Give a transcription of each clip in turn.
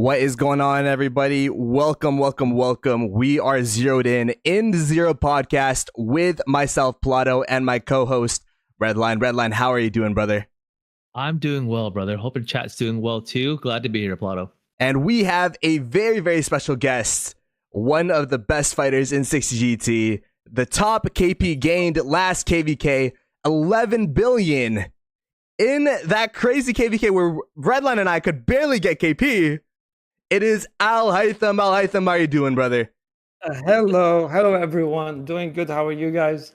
What is going on, everybody? Welcome. We are zeroed in the Zero podcast with myself, Ploto, and my co-host, Redline. Redline, how are you doing, brother? I'm doing well, brother. Hoping chat's doing well too. Glad to be here, Ploto. And we have a very, very special guest, one of the best fighters in 60GT, the top KP gained last KVK, 11 billion. In that crazy KVK where Redline and I could barely get KP, it is Haitham. Haitham, how are you doing, brother? Hello everyone. Doing good. How are you guys?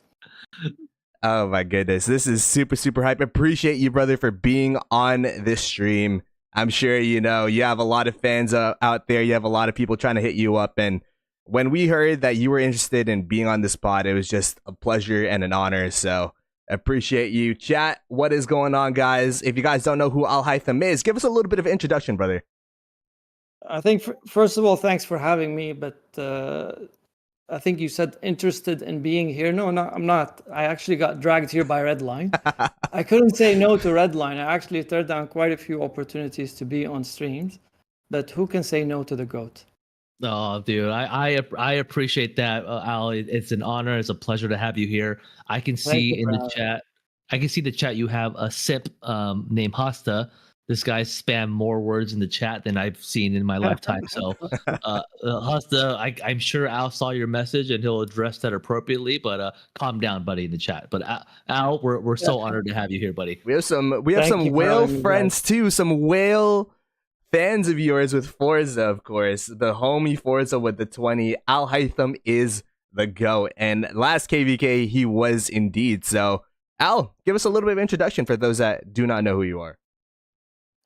Oh my goodness, this is super hype. Appreciate you, brother, for being on this stream. I'm sure you have a lot of fans out there. You have a lot of people trying to hit you up, and when we heard that you were interested in being on this pod, it was just a pleasure and an honor. So appreciate you. Chat, what is going on, guys? If you guys don't know who Haitham is, give us a little bit of introduction, brother. I think, first of all, thanks for having me, but I think you said interested in being here. No, I'm not. I actually got dragged here by Redline. I couldn't say no to Redline. I actually turned down quite a few opportunities to be on streams, but who can say no to the GOAT? Oh, dude, I appreciate that, Al. It's an honor. It's a pleasure to have you here. I can see in the chat. I can see the chat. You have a sip named Hasta. This guy spammed more words in the chat than I've seen in my lifetime. So, Hasta, I'm sure Al saw your message and he'll address that appropriately. But calm down, buddy, in the chat. But Al, we're so honored to have you here, buddy. We have some whale friends too. Some whale fans of yours with Forza, of course. The homie Forza with the 20. Haitham is the GOAT, and last KVK he was indeed. So, Al, give us a little bit of introduction for those that do not know who you are.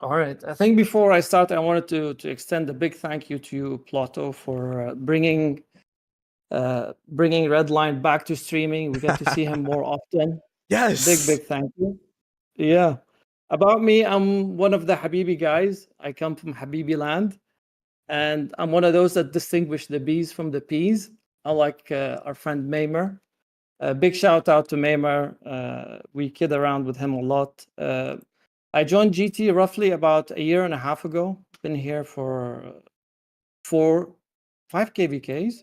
All right. I think before I start, I wanted to extend a big thank you to you, Ploto, for bringing Redline back to streaming. We get to see him more often. Yes. Big thank you. Yeah. About me, I'm one of the Habibi guys. I come from Habibi land, and I'm one of those that distinguish the bees from the peas. Unlike our friend Maymer. Big shout out to Maymer. We kid around with him a lot. I joined GT roughly about a year and a half ago. Been here for 5 KVKs.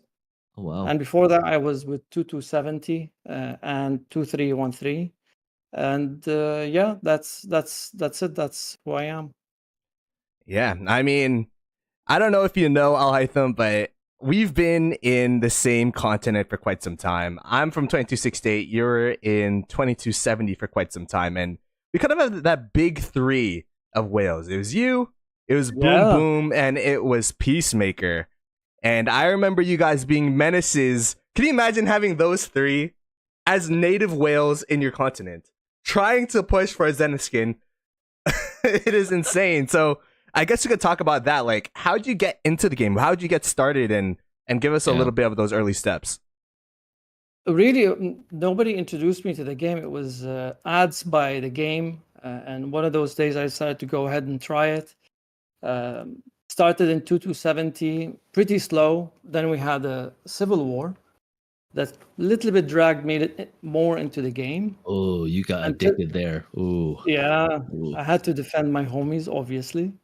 Oh, wow. And before that, I was with 2270 and 2313. And yeah, that's it. That's who I am. Yeah, I mean, I don't know if you know Haitham, but we've been in the same continent for quite some time. I'm from 2268. You're in 2270 for quite some time, and we kind of have that big three of whales. It was you, it was Boom Boom, and it was Peacemaker. And I remember you guys being menaces. Can you imagine having those three as native whales in your continent, trying to push for a Zenith skin? It is insane. So I guess we could talk about that. Like, how'd you get into the game? How'd you get started? And give us a little bit of those early steps. Really, nobody introduced me to the game. It was ads by the game. And one of those days I decided to go ahead and try it. Started in 2270, pretty slow. Then we had a civil war that little bit dragged me more into the game. Oh, you got addicted there. Ooh. Yeah, Ooh. I had to defend my homies, obviously.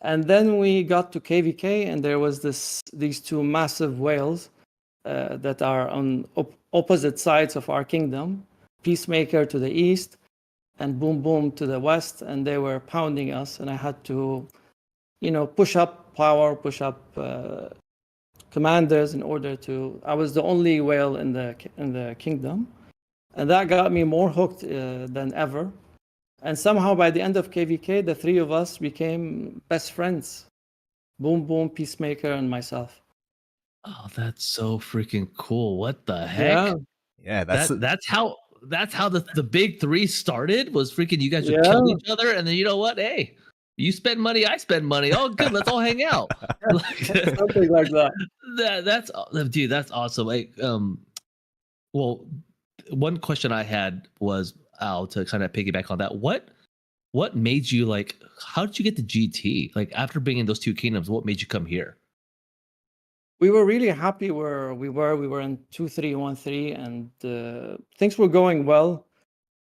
And then we got to KVK, and there was these two massive whales that are on opposite sides of our kingdom. Peacemaker to the east and Boom Boom to the west, and they were pounding us, and I had to push up power, push up commanders in order to. I was the only whale in the kingdom, and that got me more hooked than ever. And somehow by the end of KVK, the three of us became best friends. Boom Boom, Peacemaker, and myself. Oh, that's so freaking cool! What the heck? Yeah, that's how the big three started. Was freaking you guys would kill each other, and then you know what? Hey, you spend money, I spend money. Oh, good, let's all hang out. Something like that. That's dude. That's awesome. Like, well, one question I had was Al to kind of piggyback on that. What made you like? How did you get to GT? Like after being in those two kingdoms, what made you come here? We were really happy where we were. We were in 2313, and things were going well.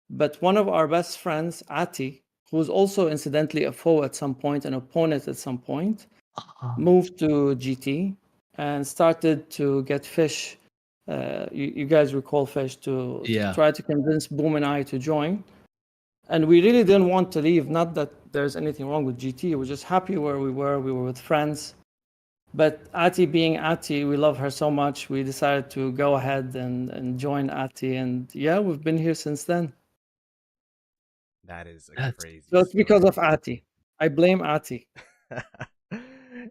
But one of our best friends, Ati, who was also incidentally a foe at some point, an opponent at some point. moved to GT and started to get Fish. You guys recall Fish to Yeah. try to convince Boom and I to join. And we really didn't want to leave. Not that there's anything wrong with GT. We're just happy where we were. We were with friends. But Ati being Ati, we love her so much. We decided to go ahead and join Ati. And yeah, we've been here since then. That is a That's- crazy. So it's because story. of Ati. I blame Ati.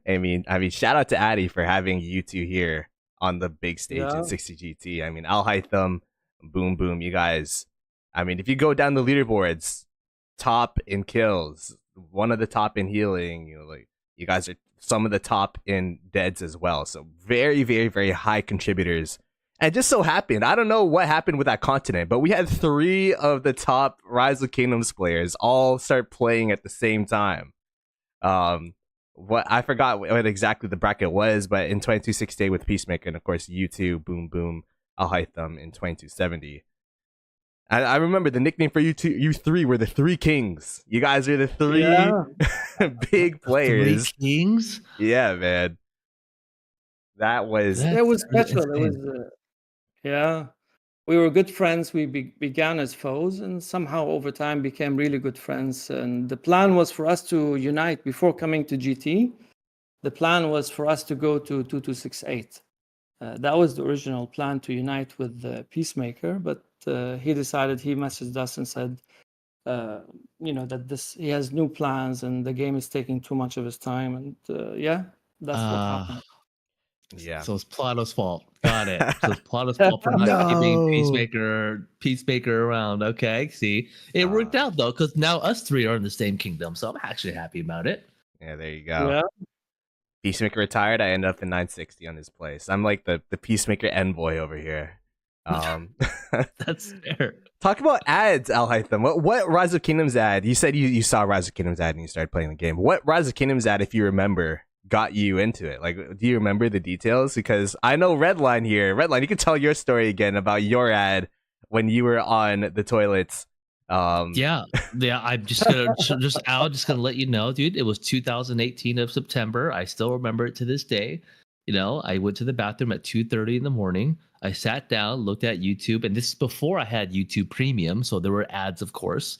I mean, shout out to Addy for having you two here on the big stage Yeah. in 60 GT. I mean, Al Haitham, Boom Boom, you guys. I mean, if you go down the leaderboards, top in kills, one of the top in healing, like you guys are some of the top in deads as well. So very, very, very high contributors. And just so happened, I don't know what happened with that continent, but we had 3 of the top Rise of Kingdoms players all start playing at the same time. What I forgot what exactly the bracket was, but in 2268 with Peacemaker, and of course U2, Boom Boom, Al Haitham in 2270. I remember the nickname for you 3 were the 3 Kings. You guys are the 3 big players. 3 Kings? Yeah, man. That was It was special. It insane. was yeah. We were good friends. We began as foes and somehow over time became really good friends. And the plan was for us to unite before coming to GT. The plan was for us to go to 2268. That was the original plan, to unite with Peacemaker. But he decided, he messaged us and said, that he has new plans and the game is taking too much of his time. And yeah, that's what happened. Yeah. So it's Plato's fault. Got it. So it's Plato's fault for not keeping Peacemaker around. Okay, see, it worked out though, because now us 3 are in the same kingdom. So I'm actually happy about it. Yeah, there you go. Yeah. Peacemaker retired. I ended up in 960 on his place. I'm like the Peacemaker envoy over here. That's fair. Talk about ads, Al Haitham. What Rise of Kingdoms ad? You said you saw Rise of Kingdoms ad and you started playing the game. What Rise of Kingdoms ad, if you remember, got you into it? Like, do you remember the details? Because I know Redline here. Redline, you can tell your story again about your ad when you were on the toilets. Yeah. I'm just gonna let you know, dude. It was 2018 of September. I still remember it to this day. I went to the bathroom at 2:30 in the morning. I sat down, looked at YouTube, and this is before I had YouTube Premium, so there were ads, of course.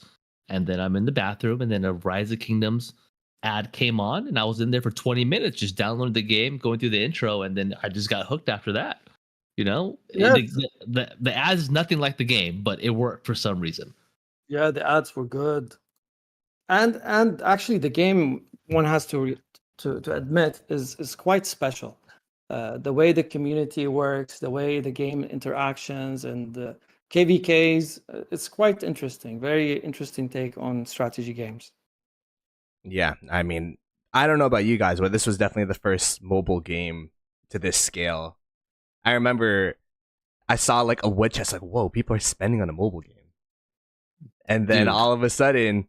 And then I'm in the bathroom, and then a Rise of Kingdoms ad came on, and I was in there for 20 minutes, just downloading the game, going through the intro, and then I just got hooked after that. Yes. The ad is nothing like the game, but it worked for some reason. Yeah, the ads were good, and actually the game, one has to admit, is quite special. The way the community works, the way the game interactions, and the KVKs, it's quite interesting. Very interesting take on strategy games. Yeah, I mean, I don't know about you guys, but this was definitely the first mobile game to this scale. I remember I saw like a wood chest, like, whoa, people are spending on a mobile game. And then all of a sudden,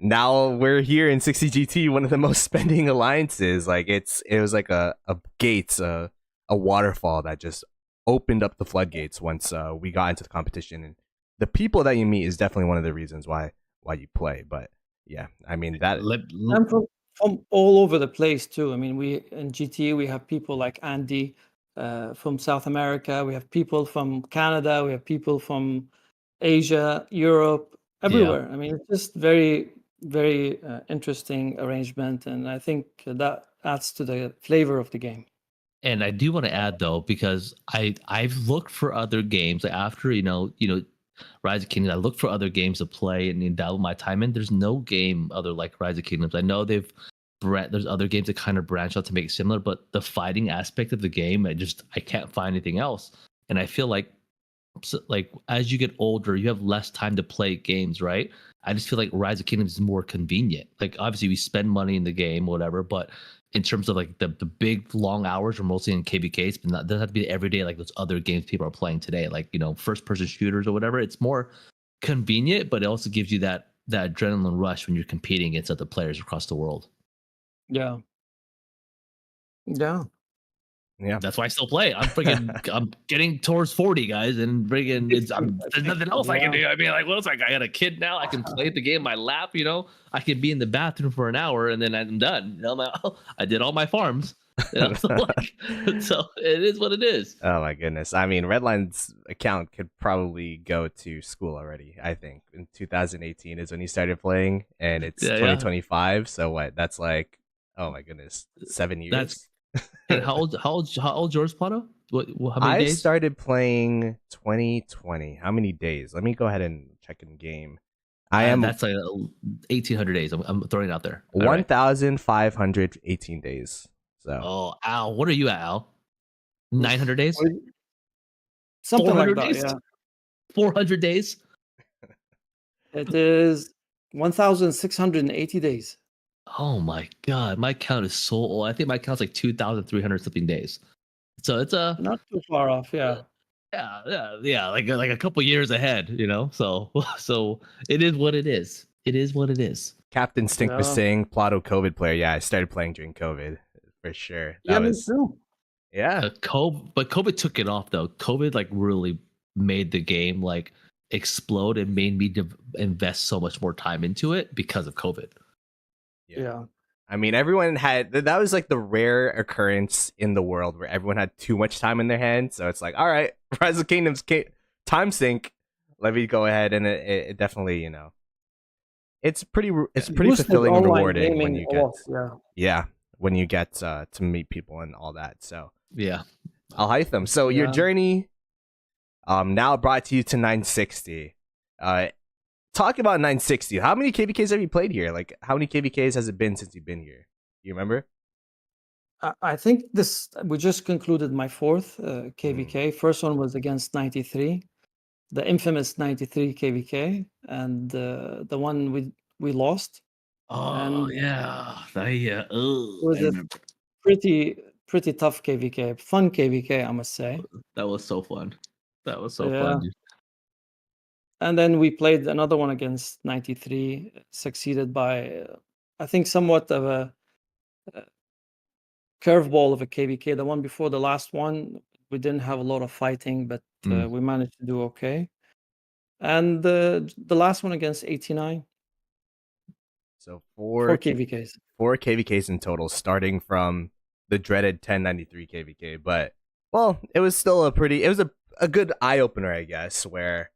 now we're here in 60 GT, one of the most spending alliances. Like it was like a gates, a waterfall that just opened up the floodgates once we got into the competition. And the people that you meet is definitely one of the reasons why you play. But yeah, I mean that. And from all over the place too. I mean, we in GT we have people like Andy from South America. We have people from Canada. We have people from Asia, Europe, everywhere. I mean, it's just very, very interesting arrangement, and I think that adds to the flavor of the game. And I do want to add though, because I've looked for other games after Rise of Kingdoms. I looked for other games to play and dabble my time in. There's no game other like Rise of Kingdoms. I know there's other games that kind of branch out to make it similar, but the fighting aspect of the game, I can't find anything else. And I feel like as you get older, you have less time to play games, right? I just feel like Rise of Kingdoms is more convenient. Like obviously we spend money in the game, whatever, but in terms of like the big long hours, we're mostly in KVKs, but doesn't have to be every day like those other games people are playing today, like first person shooters or whatever. It's more convenient, but it also gives you that adrenaline rush when you're competing against other players across the world. Yeah. Yeah. That's why I still play. I'm getting towards 40, guys, and there's nothing else I can do. I mean, like, what else? Like, I got a kid now. I can play the game in my lap. I can be in the bathroom for an hour and then I'm done. I did all my farms. So it is what it is. Oh my goodness. I mean, Redline's account could probably go to school already. I think in 2018 is when he started playing, and it's 2025. So what? That's like, oh my goodness, 7 years. And how old yours, Ploto? How many days? I started playing 2020. How many days? Let me go ahead and check in game. That's like 1,800 days. I'm throwing it out there. 1,518 days. So. Oh, Al, what are you at, Al? 900 days? Something like that, days? Yeah. 400 days? It is 1,680 days. Oh my god, my count is so old. I think my count's like 2,300 something days. So it's not too far off, yeah. Yeah, like a couple years ahead, So it is what it is. It is what it is. Captain Stink was saying Ploto COVID player. Yeah, I started playing during COVID. For sure. Me too. Yeah. But COVID took it off though. COVID like really made the game like explode and made me invest so much more time into it because of COVID. Yeah. I mean, everyone had that was like the rare occurrence in the world where everyone had too much time in their hands. So it's like, all right, Rise of Kingdoms time sink. Let me go ahead, and it definitely, it's pretty fulfilling and rewarding when you get when you get to meet people and all that. So yeah, I'll Haitham. So your journey, now brought to you to 960. Talk about 960. How many KVKs have you played here? Like, how many KVKs has it been since you've been here? You remember? I think we just concluded my fourth KVK. First one was against 93, the infamous 93 KVK, and the one we lost. Oh, yeah. It was a pretty tough KVK, fun KVK, I must say. That was so fun. Fun. Dude. And then we played another one against 93, succeeded by, I think, somewhat of a curveball of a KVK. The one before the last one, we didn't have a lot of fighting, but we managed to do okay. And the last one against 89. So four KVKs. 4 KVKs in total, starting from the dreaded 1093 KVK. But, well, it was still it was a good eye-opener, I guess, where...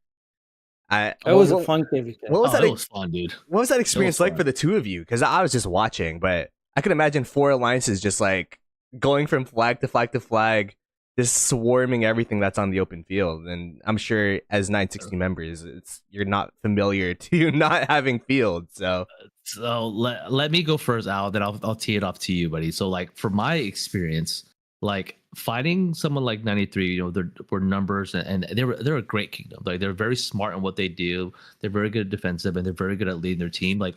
It was a fun KVK. It was fun, dude. What was that experience like for the two of you? Because I was just watching, but I could imagine 4 alliances just like going from flag to flag to flag, just swarming everything that's on the open field. And I'm sure as 960 members, you're not familiar to not having field. So let me go first, Al. Then I'll tee it off to you, buddy. So like for my experience, like fighting someone like 93, there were numbers and they're a great kingdom. Like they're very smart in what they do. They're very good at defensive and they're very good at leading their team. Like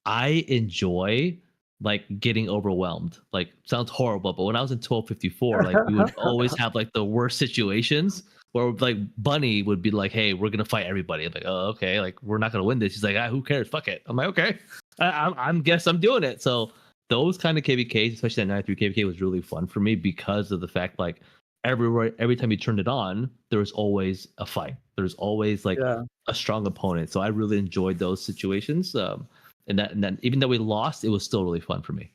I enjoy like getting overwhelmed. Like sounds horrible, but when I was in 1254, like we would always have like the worst situations where like Bunny would be like, "Hey, we're gonna fight everybody." I'm like, "Oh, okay." Like we're not gonna win this. He's like, "Who cares? Fuck it." I'm like, "Okay, I'm guess I'm doing it." So those kind of KVKs, especially that 93 KVK, was really fun for me because of the fact like every time you turned it on, there was always a fight. There's always like a strong opponent. So I really enjoyed those situations. And that even though we lost, it was still really fun for me.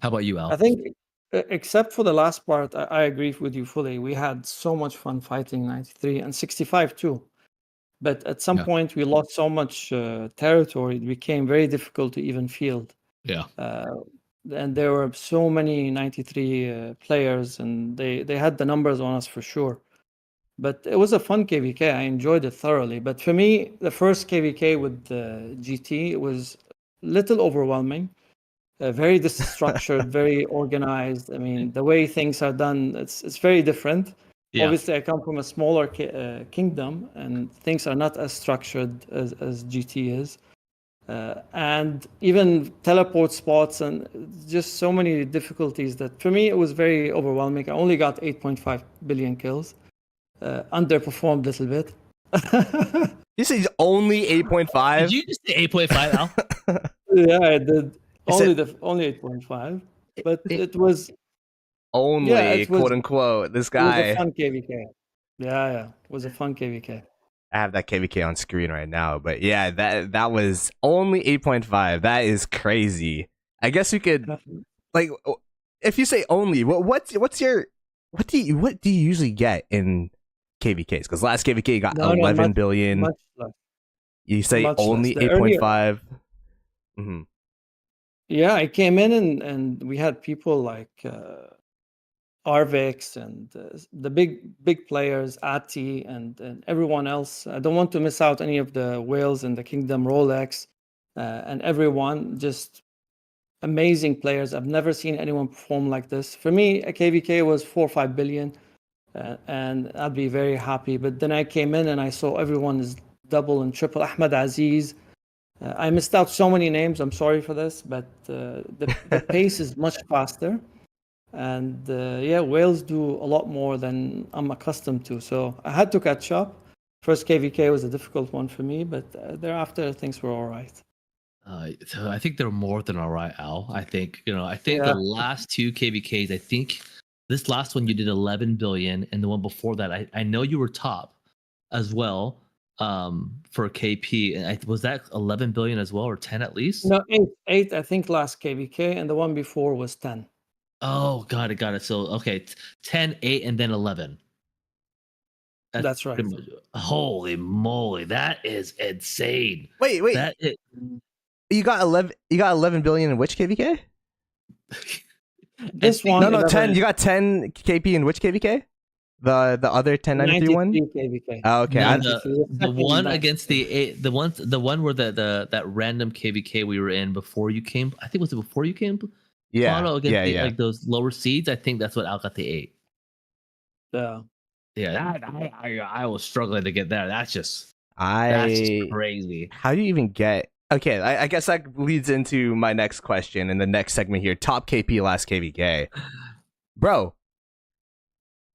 How about you, Al? I think, except for the last part, I agree with you fully. We had so much fun fighting 93 and 65 too. But at some point, we lost so much territory, it became very difficult to even field. Yeah. And there were so many 93 players, and they had the numbers on us for sure. But it was a fun KVK. I enjoyed it thoroughly. But for me, the first KVK with GT, it was a little overwhelming. Very structured, very organized. I mean, the way things are done, it's very different. Yeah. Obviously, I come from a smaller kingdom, and things are not as structured as GT is. And even teleport spots and just so many difficulties that for me, it was very overwhelming. I only got 8.5 billion kills. Underperformed a little bit. You say only 8.5? Did you just say 8.5, Al? Yeah, I did. Only 8.5. But it was Yeah, only, it was quote unquote. This it was a guy. fun KVK. Yeah, it was a fun KVK. I have that KVK on screen right now, but yeah, that was only 8.5. That is crazy. I guess we could like if you say only, what's your what do you usually get in KVKs? Because last KVK got No, no, 11 much billion. much less. You say Much less. only The earlier 8.5. Mm-hmm. Yeah, I came in and we had people like Arvix and the big players, Ati and everyone else. I don't want to miss out any of the whales in the kingdom, Rolex, and everyone. Just amazing players. I've never seen anyone perform like this. For me, a KVK was 4 or 5 billion, and I'd be very happy. But then I came in and I saw everyone is double and triple. Ahmed Aziz. I missed out so many names. I'm sorry for this, but the pace is much faster. And yeah, whales do a lot more than I'm accustomed to. So I had to catch up. First KVK was a difficult one for me, but thereafter things were all right. So I think they're more than all right, Al. I think the Yeah. last two KVKs. I think this last one you did 11 billion, and the one before that, I know you were top as well for KP. And was that 11 billion as well, or 10 at least? No, eight. I think last KVK, and the one before was 10. Oh, got it. So okay, 10, 8, and then 11. That's right. Much, holy moly, that is insane. Wait. That is, You got 11. You got 11 billion in which KVK? This one. No, 10. You got 10 KP in which KVK? The other 1093 one. KVK. Oh, okay. No, the one against the one where the that random KVK we were in before you came. I think was it before you came? Yeah. Ploto against Yeah. like those lower seeds. I think that's what Al got the 8. Yeah. Yeah, I was struggling to get there. That's just crazy. How do you even get? Okay, I guess that leads into my next question in the next segment here. Top KP, last KVK, bro.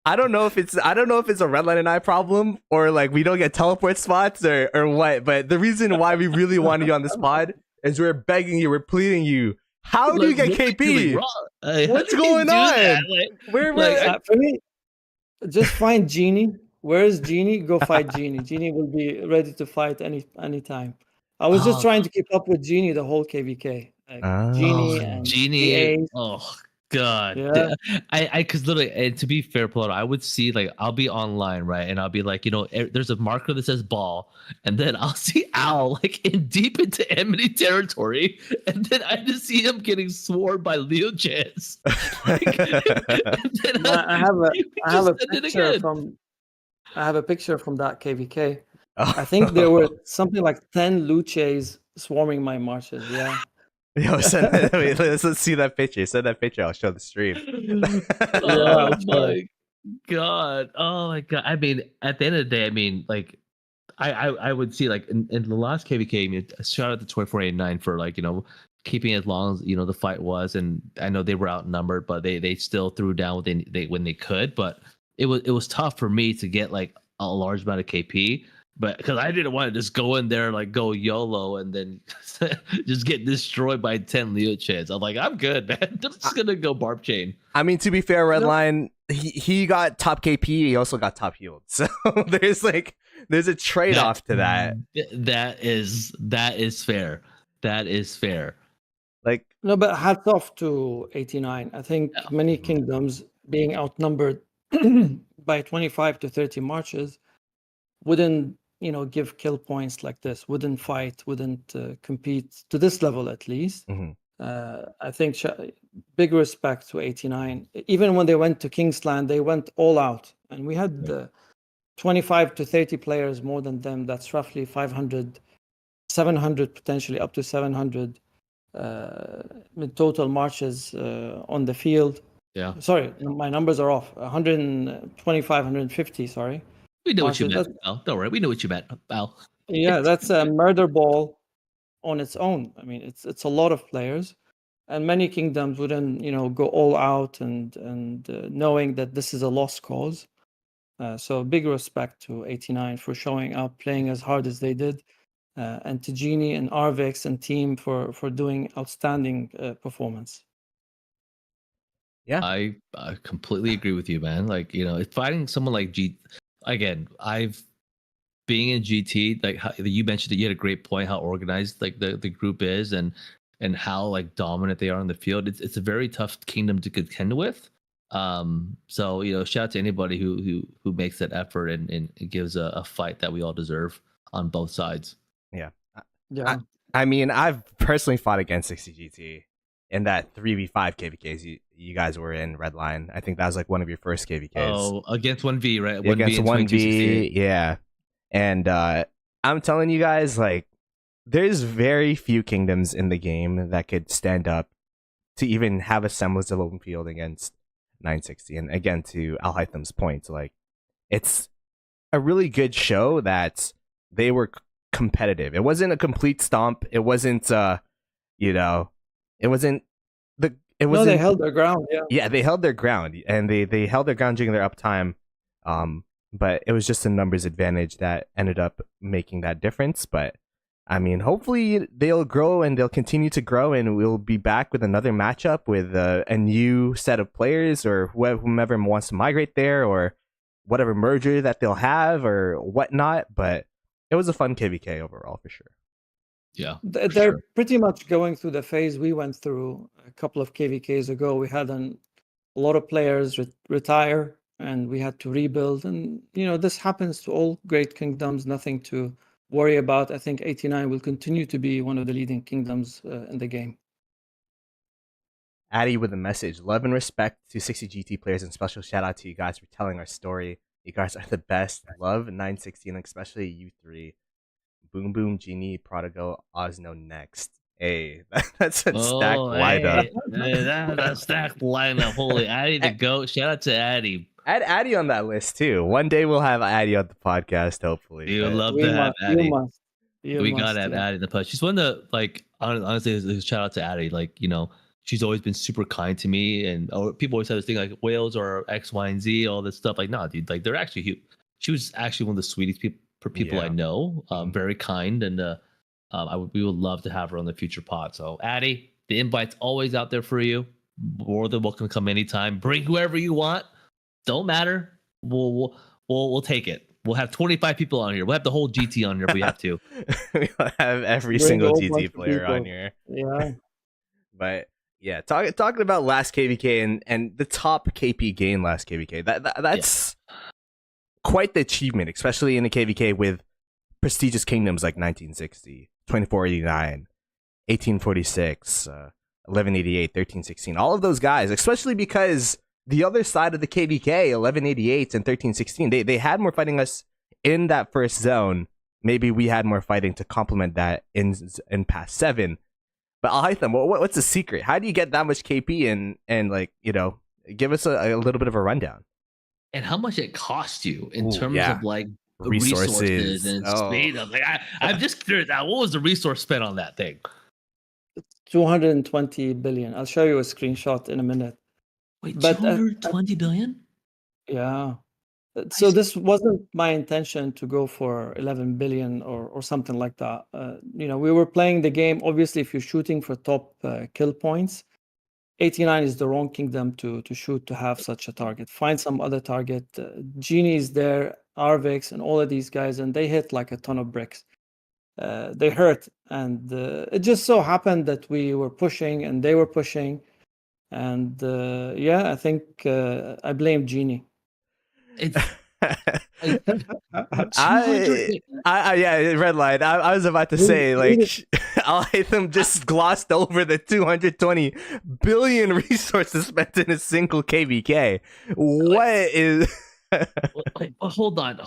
I don't know if it's a Redline and I problem or like we don't get teleport spots or what. But the reason why we really wanted you on this pod is we're begging you, we're pleading you. How do you get KP? What's going on? For me, just find Genie. Where is Genie? Go fight Genie. Genie will be ready to fight anytime. I was just trying to keep up with Genie the whole KVK. Genie and Genie. Oh God. Yeah. I because literally, and to be fair, Ploto, I would see like I'll be online, right? And I'll be like, there's a marker that says ball, and then I'll see Al like in deep into enemy territory, and then I just see him getting swarmed by Leo Chance. I have a picture from that KVK. I think there were something like 10 Luces swarming my marches. Yeah. Yo, let's see that picture. Send that picture. I'll show the stream. Oh my God. I mean, at the end of the day, I mean, like, I would see like in the last KVK, I mean, shout out to 2489 for like, keeping as long as the fight was, and I know they were outnumbered, but they still threw down when they could. But it was tough for me to get like a large amount of KP. But because I didn't want to just go in there like go YOLO and then just get destroyed by 10 Leo Chans. I'm like, I'm good, man. I'm just gonna go barb chain. I mean, to be fair, Redline, he got top KP. He also got top healed. So there's a trade off to that. That is fair. That is fair. Like no, but hats off to 89. I think many kingdoms being outnumbered by 25 to 30 marches wouldn't give kill points like this, wouldn't fight, wouldn't compete to this level at least. Mm-hmm. I think big respect to 89. Even when they went to Kingsland, they went all out, and we had 25 to 30 players more than them. That's roughly 500, 700, potentially up to 700 total marches on the field. Yeah. Sorry, my numbers are off. 125, 150, sorry. We know what you meant, Al. Don't worry. We know what you meant, Al. Yeah, that's a murder ball on its own. I mean, it's a lot of players, and many kingdoms wouldn't, go all out and knowing that this is a lost cause. So big respect to 89 for showing up, playing as hard as they did, and to Genie and Arvix and team for doing outstanding performance. Yeah. I completely agree with you, man. Like, if fighting someone like again, being in GT, like how you mentioned that you had a great point how organized like the group is and how like dominant they are on the field. It's a very tough kingdom to contend with. So shout out to anybody who makes that effort and it gives a fight that we all deserve on both sides. Yeah. Yeah. I mean, I've personally fought against 60GT in that 3v5 KVKs you guys were in Redline. I think that was like one of your first KVKs. Oh, against 1v, right? 1v against 1v, yeah. And I'm telling you guys, like, there's very few kingdoms in the game that could stand up to even have a semblance of open field against 960. And again, to Al Haytham's point, like, it's a really good show that they were competitive. It wasn't a complete stomp. It wasn't, it wasn't No, they held their ground. Yeah. Yeah, they held their ground, and they held their ground during their uptime. But it was just a numbers advantage that ended up making that difference. But I mean, hopefully they'll grow and they'll continue to grow, and we'll be back with another matchup with a new set of players or whomever wants to migrate there or whatever merger that they'll have or whatnot. But it was a fun KVK overall for sure. Yeah, they're pretty much going through the phase we went through a couple of KVKs ago. We had a lot of players retire, and we had to rebuild. And this happens to all great kingdoms. Nothing to worry about. I think 89 will continue to be one of the leading kingdoms in the game. Addy with a message. Love and respect to 60GT players, and special shout out to you guys for telling our story. You guys are the best. Love 960 and especially you three. Boom Boom, Genie, Prodigal, Osno next. Hey, that's a stacked lineup. Hey, that's stacked lineup. Holy, Addy the GOAT. Shout out to Addy. Add Addy on that list too. One day we'll have Addy on the podcast, hopefully. We would love to have Addy. We got to have yeah. Addy in the podcast. She's one of the, like, honestly, shout out to Addy. Like, she's always been super kind to me, and people always have this thing like whales or X, Y, and Z, all this stuff. Like, nah, dude, like they're actually huge. She was actually one of the sweetest people I know. Very kind, and we would love to have her on the future pod. So Addy, the invite's always out there for you. More than welcome to come anytime. Bring whoever you want. Don't matter. We'll take it. We'll have 25 people on here. We'll have the whole GT on here if we have to. We'll have every single GT player on here. Yeah. But yeah, talking about last KVK and the top KP gain last KVK. That's quite the achievement, especially in a KVK with prestigious kingdoms like 1960, 2489, 1846, 1188, 1316. All of those guys, especially because the other side of the KVK, 1188 and 1316, they had more fighting us in that first zone. Maybe we had more fighting to complement that in past 7. But Haitham, what's the secret? How do you get that much KP and like, give us a little bit of a rundown. And how much it cost you in terms of like resources and speed of, like, I'm just curious. What was the resource spent on that thing? 220 billion. I'll show you a screenshot in a minute. Wait, 220 billion? Yeah. So this wasn't my intention to go for 11 billion or something like that. We were playing the game. Obviously, if you're shooting for top kill points, 89 is the wrong kingdom to shoot to have such a target. Find some other target. Genie's there, Arvix, and all of these guys, and they hit like a ton of bricks. They hurt, and it just so happened that we were pushing and they were pushing, and I think I blame Genie. It's red light. I was about to say, like, Haitham just glossed over the 220 billion resources spent in a single KVK. What is? Hold on.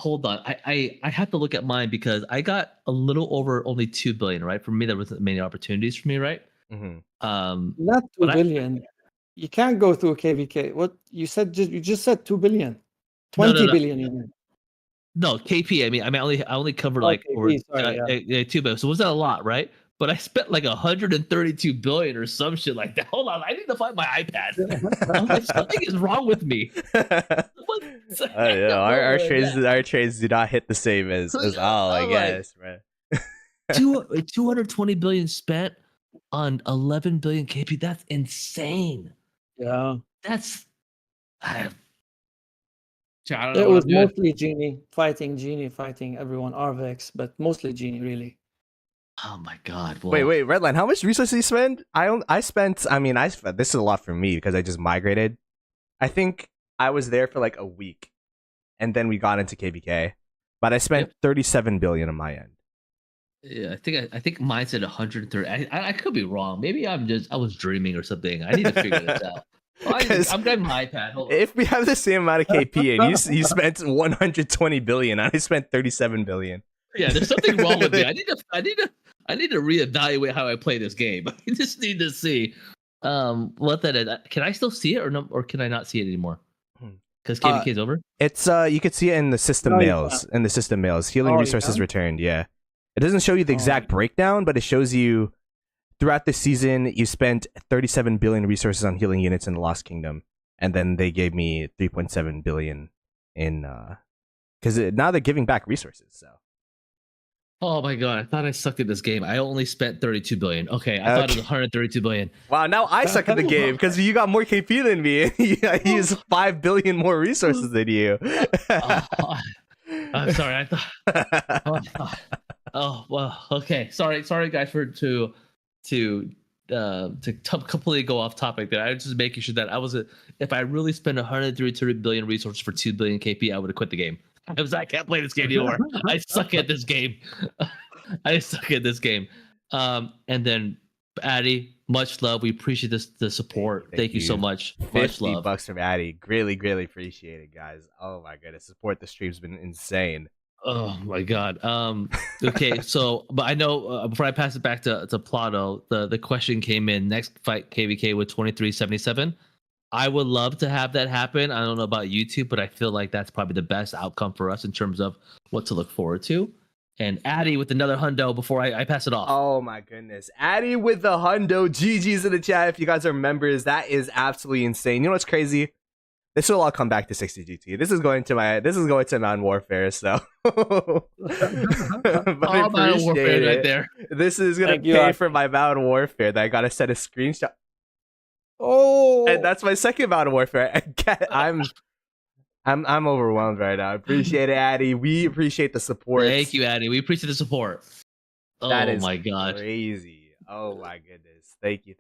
I have to look at mine because I got a little over only 2 billion. Right, for me, there wasn't many opportunities for me. Right. Mm-hmm. Not 2 billion. You can't go through a KVK. What you said? You just said 2 billion. 20 billion. You mean? No, KP. I mean, I only covered like KP, 2 billion. So was that a lot, right? But I spent like 132 billion or some shit like that. Hold on, I need to find my iPad. Something is wrong with me. Our trades do not hit the same as all, I guess, right? 220 billion spent on 11 billion KP. That's insane. Yeah. That's I don't know It what was I'm doing. mostly Genie fighting everyone, Arvex, but mostly Genie, really. Oh my god. Wait, Well, Redline, how much resources you spend? I spent. I mean, this is a lot for me because I just migrated. I think I was there for like a week, and then we got into KVK. But I spent Yep. 37 billion on my end. yeah, I think mine said 130. I could be wrong. Maybe I was dreaming or something. I need to figure this out. Well, I'm grabbing my iPad. Hold on. If we have the same amount of KP and you spent 120 billion, and I spent 37 billion. Yeah, there's something wrong with me. I need to reevaluate how I play this game. I just need to see what that is. Can I still see it or no, or can I not see it anymore? Because KVK is over. It's you could see it in the system mails. In the system mails, healing resources returned. Yeah, it doesn't show you the exact breakdown, but it shows you throughout the season you spent 37 billion resources on healing units in the Lost Kingdom, and then they gave me 3.7 billion in because now they're giving back resources. So. Oh my god! I thought I sucked at this game. I only spent 32 billion. Okay, I thought it was 132 billion. Wow, now I suck at the game because you got more KP than me. He used 5 billion more resources than you. I'm sorry. I thought. Oh well. Okay. Sorry, guys, to completely go off topic there. I was just making sure that if I really spent 132 billion resources for 2 billion KP, I would have quit the game. I can't play this game anymore. I suck at this game. And then Addy, much love. We appreciate the support. Thank you so much. Much love. $50 from Addy. Greatly appreciate it, guys. Oh my goodness. Support the stream's been insane. Oh my god. Okay, so but I know before I pass it back to Ploto, the question came in. Next fight KVK with 2377. I would love to have that happen. I don't know about YouTube, but I feel like that's probably the best outcome for us in terms of what to look forward to. And Addy with another hundo before I pass it off. Oh my goodness. Addy with the hundo. GG's in the chat. If you guys are members, that is absolutely insane. You know what's crazy? This will all come back to 60 GT. This is going to Mountain Warfare, so but I appreciate it. Right there. This is gonna pay for my Mountain Warfare that I gotta set a screenshot. Oh, and that's my second Mountain Warfare. I'm overwhelmed right now. I appreciate it, Addy. We appreciate the support. Thank you, Addy. We appreciate the support. That is my god, crazy. Oh my goodness. Thank you.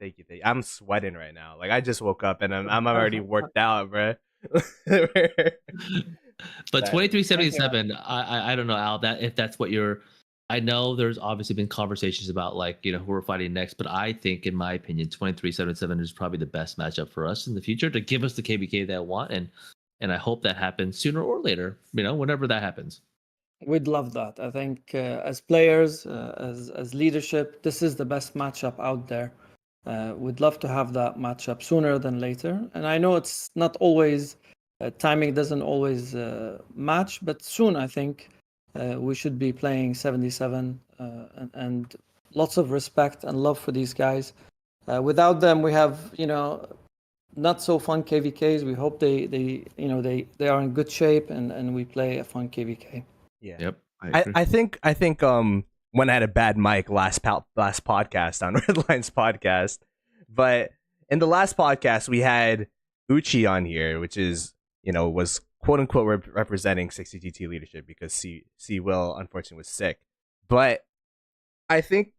I'm sweating right now. Like I just woke up and I'm already worked out, bro. But 2377, I don't know, Al, that if that's what you're. I know there's obviously been conversations about who we're fighting next, but I think, in my opinion, 2377 is probably the best matchup for us in the future to give us the KVK that I want, and I hope that happens sooner or later. Whenever that happens. We'd love that. I think as players, as leadership, this is the best matchup out there. We'd love to have that matchup sooner than later. And I know it's not always, timing doesn't always match, but soon I think we should be playing 77 and lots of respect and love for these guys. Without them, we have, not so fun KVKs. We hope they are in good shape and we play a fun KVK. Yeah. Yep. I think when I had a bad mic last podcast on Redline's podcast, but in the last podcast we had Uchi on here, which is was quote unquote representing 60 GT leadership because C Will unfortunately was sick. But I think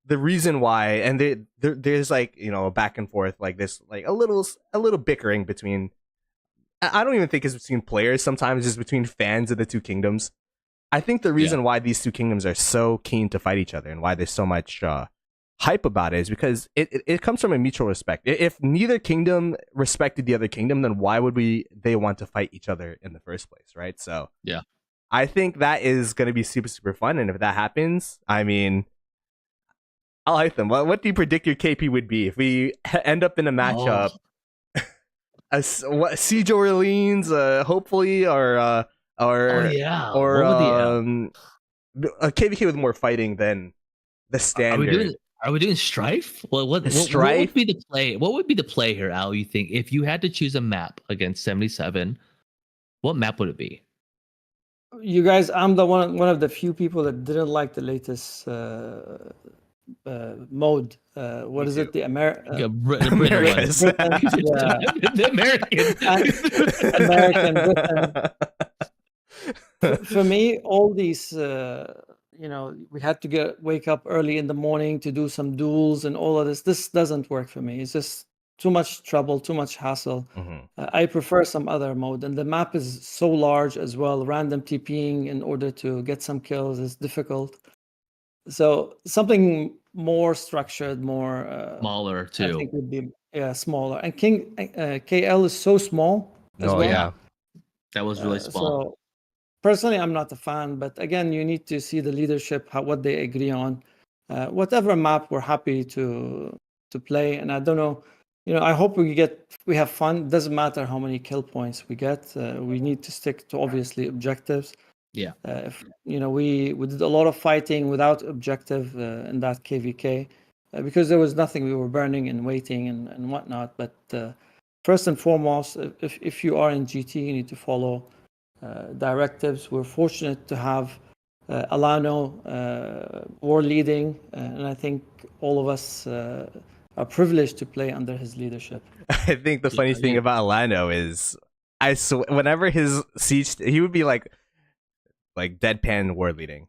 the reason why, and there's a back and forth like this, like a little bickering between. I don't even think it's between players. Sometimes it's between fans of the two kingdoms. I think the reason why these two kingdoms are so keen to fight each other and why there's so much hype about it is because it comes from a mutual respect. If neither kingdom respected the other kingdom, then why would they want to fight each other in the first place, right? So yeah, I think that is going to be super, super fun. And if that happens, I mean, I'll like them. What do you predict your KP would be if we end up in a matchup? Siege Orleans, hopefully, or a KVK with more fighting than the standard. Are we doing Strife? Well, what would be the play? What would be the play here, Al? You think if you had to choose a map against 77, what map would it be? You guys, I'm the one of the few people that didn't like the latest mode. What is it? The Yeah, American. the Britain one. Americas. Yeah. The American. American. For me, all these, we had to wake up early in the morning to do some duels and all of this. This doesn't work for me. It's just too much trouble, too much hassle. I prefer some other mode, and the map is so large as well. Random TPing in order to get some kills is difficult. So something more structured, more Smaller I too. think would be smaller. And KL is so small as Oh well. yeah. That was really small. So personally, I'm not a fan, but again, you need to see the leadership, what they agree on. Whatever map we're happy to play, and I don't know, I hope we have fun. Doesn't matter how many kill points we get. We need to stick to obviously objectives. Yeah. If we did a lot of fighting without objective in that KVK because there was nothing. We were burning and waiting and whatnot. But first and foremost, if you are in GT, you need to follow directives. We're fortunate to have Alano war leading, and I think all of us are privileged to play under his leadership. I think the funny thing about Alano is, whenever his siege, he would be like deadpan war leading,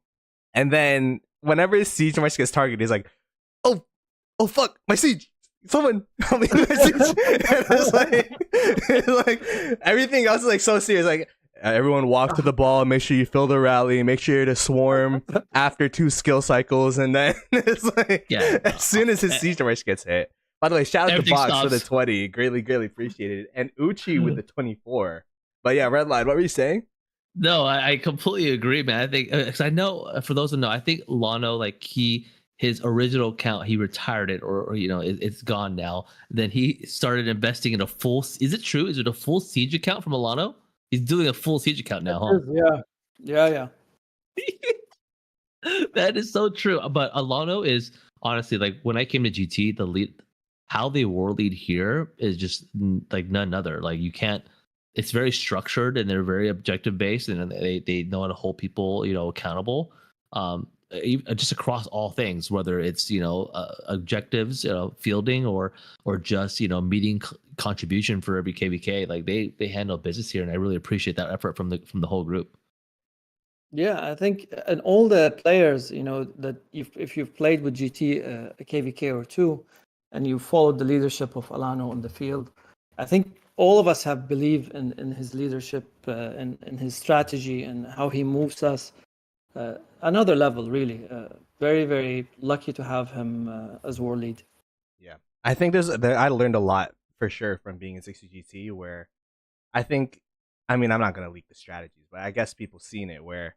and then whenever his siege march gets targeted, he's like, "Oh fuck, my siege! Someone help me!" My siege. And it's like everything else is like so serious. Like everyone walk to the ball, make sure you fill the rally, make sure to swarm after 2 skill cycles, and then it's like as soon as his siege march gets hit. By the way, shout out to Box for the 20, greatly appreciated, and Uchi with the 24. But yeah, Redline, what were you saying? No, I completely agree, man. I think because I know, for those who know, I think Lano, like his original account, he retired it, or it's gone now. Then he started investing in a full. Is it true? Is it a full siege account from Alano? He's doing a full siege account now, huh? Yeah. That is so true. But Alano is honestly, like, when I came to GT, the lead, how they war lead here is just like none other. Like, you can't. It's very structured and they're very objective based, and they know how to hold people accountable, just across all things, whether it's objectives, fielding, or just meeting contribution for every KVK. Like they handle business here, and I really appreciate that effort from the whole group. Yeah, I think, and all the players, that if you've played with GT a KVK or 2, and you followed the leadership of Alano on the field, I think all of us have believed in his leadership and in his strategy and how he moves us another level, really. Very, very lucky to have him as war lead. Yeah, I think I learned a lot for sure from being in 60GT, where I think, I'm not going to leak the strategies, but I guess people seen it, where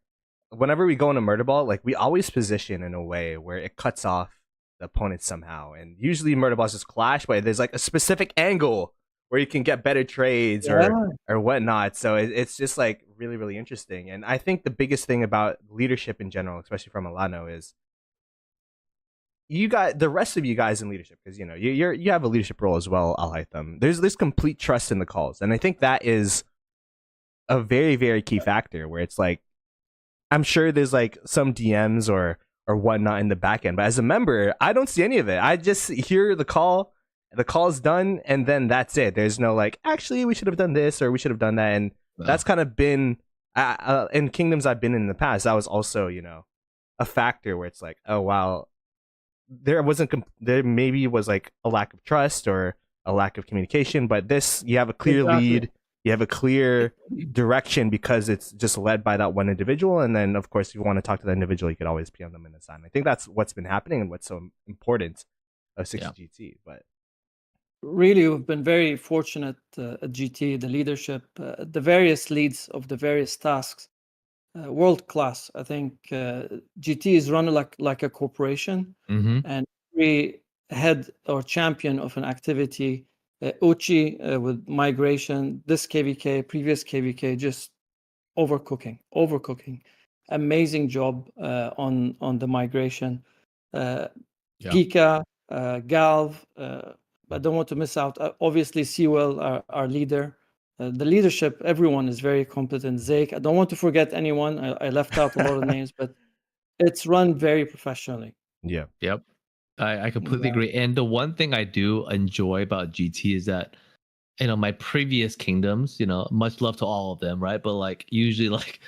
whenever we go into murder ball, like, we always position in a way where it cuts off the opponent somehow, and usually murder balls just clash, but there's like a specific angle where you can get better trades or whatnot. So it's just like really, really interesting. And I think the biggest thing about leadership in general, especially from Alano, is you got the rest of you guys in leadership, because you have a leadership role as well, Al Haitham. There's this complete trust in the calls, and I think that is a very, very key factor. Where it's like, I'm sure there's like some DMs or whatnot in the back end, but as a member, I don't see any of it. I just hear the call. The call's done, and then that's it. There's no like, actually, we should have done this or we should have done that, and that's kind of been in kingdoms I've been in the past. That was also a factor where it's like, oh wow, there maybe was like a lack of trust or a lack of communication, but this, you have a clear lead, you have a clear direction because it's just led by that one individual, and then of course if you want to talk to that individual, you could always PM them in the sign. I think that's what's been happening and what's so important of 60GT. But really, we've been very fortunate at GT, the leadership, the various leads of the various tasks, world class. I think GT is run like a corporation, and every head or champion of an activity, Uchi with migration, this KVK, previous KVK, just overcooking. Amazing job on the migration. Pika, Galv. I don't want to miss out. Obviously, Sewell, our leader. The leadership, everyone is very competent. Zake, I don't want to forget anyone. I left out a lot of names, but it's run very professionally. Yeah. Yep. I completely Yeah. agree. And the one thing I do enjoy about GT is that, my previous kingdoms, much love to all of them, right? But like usually, like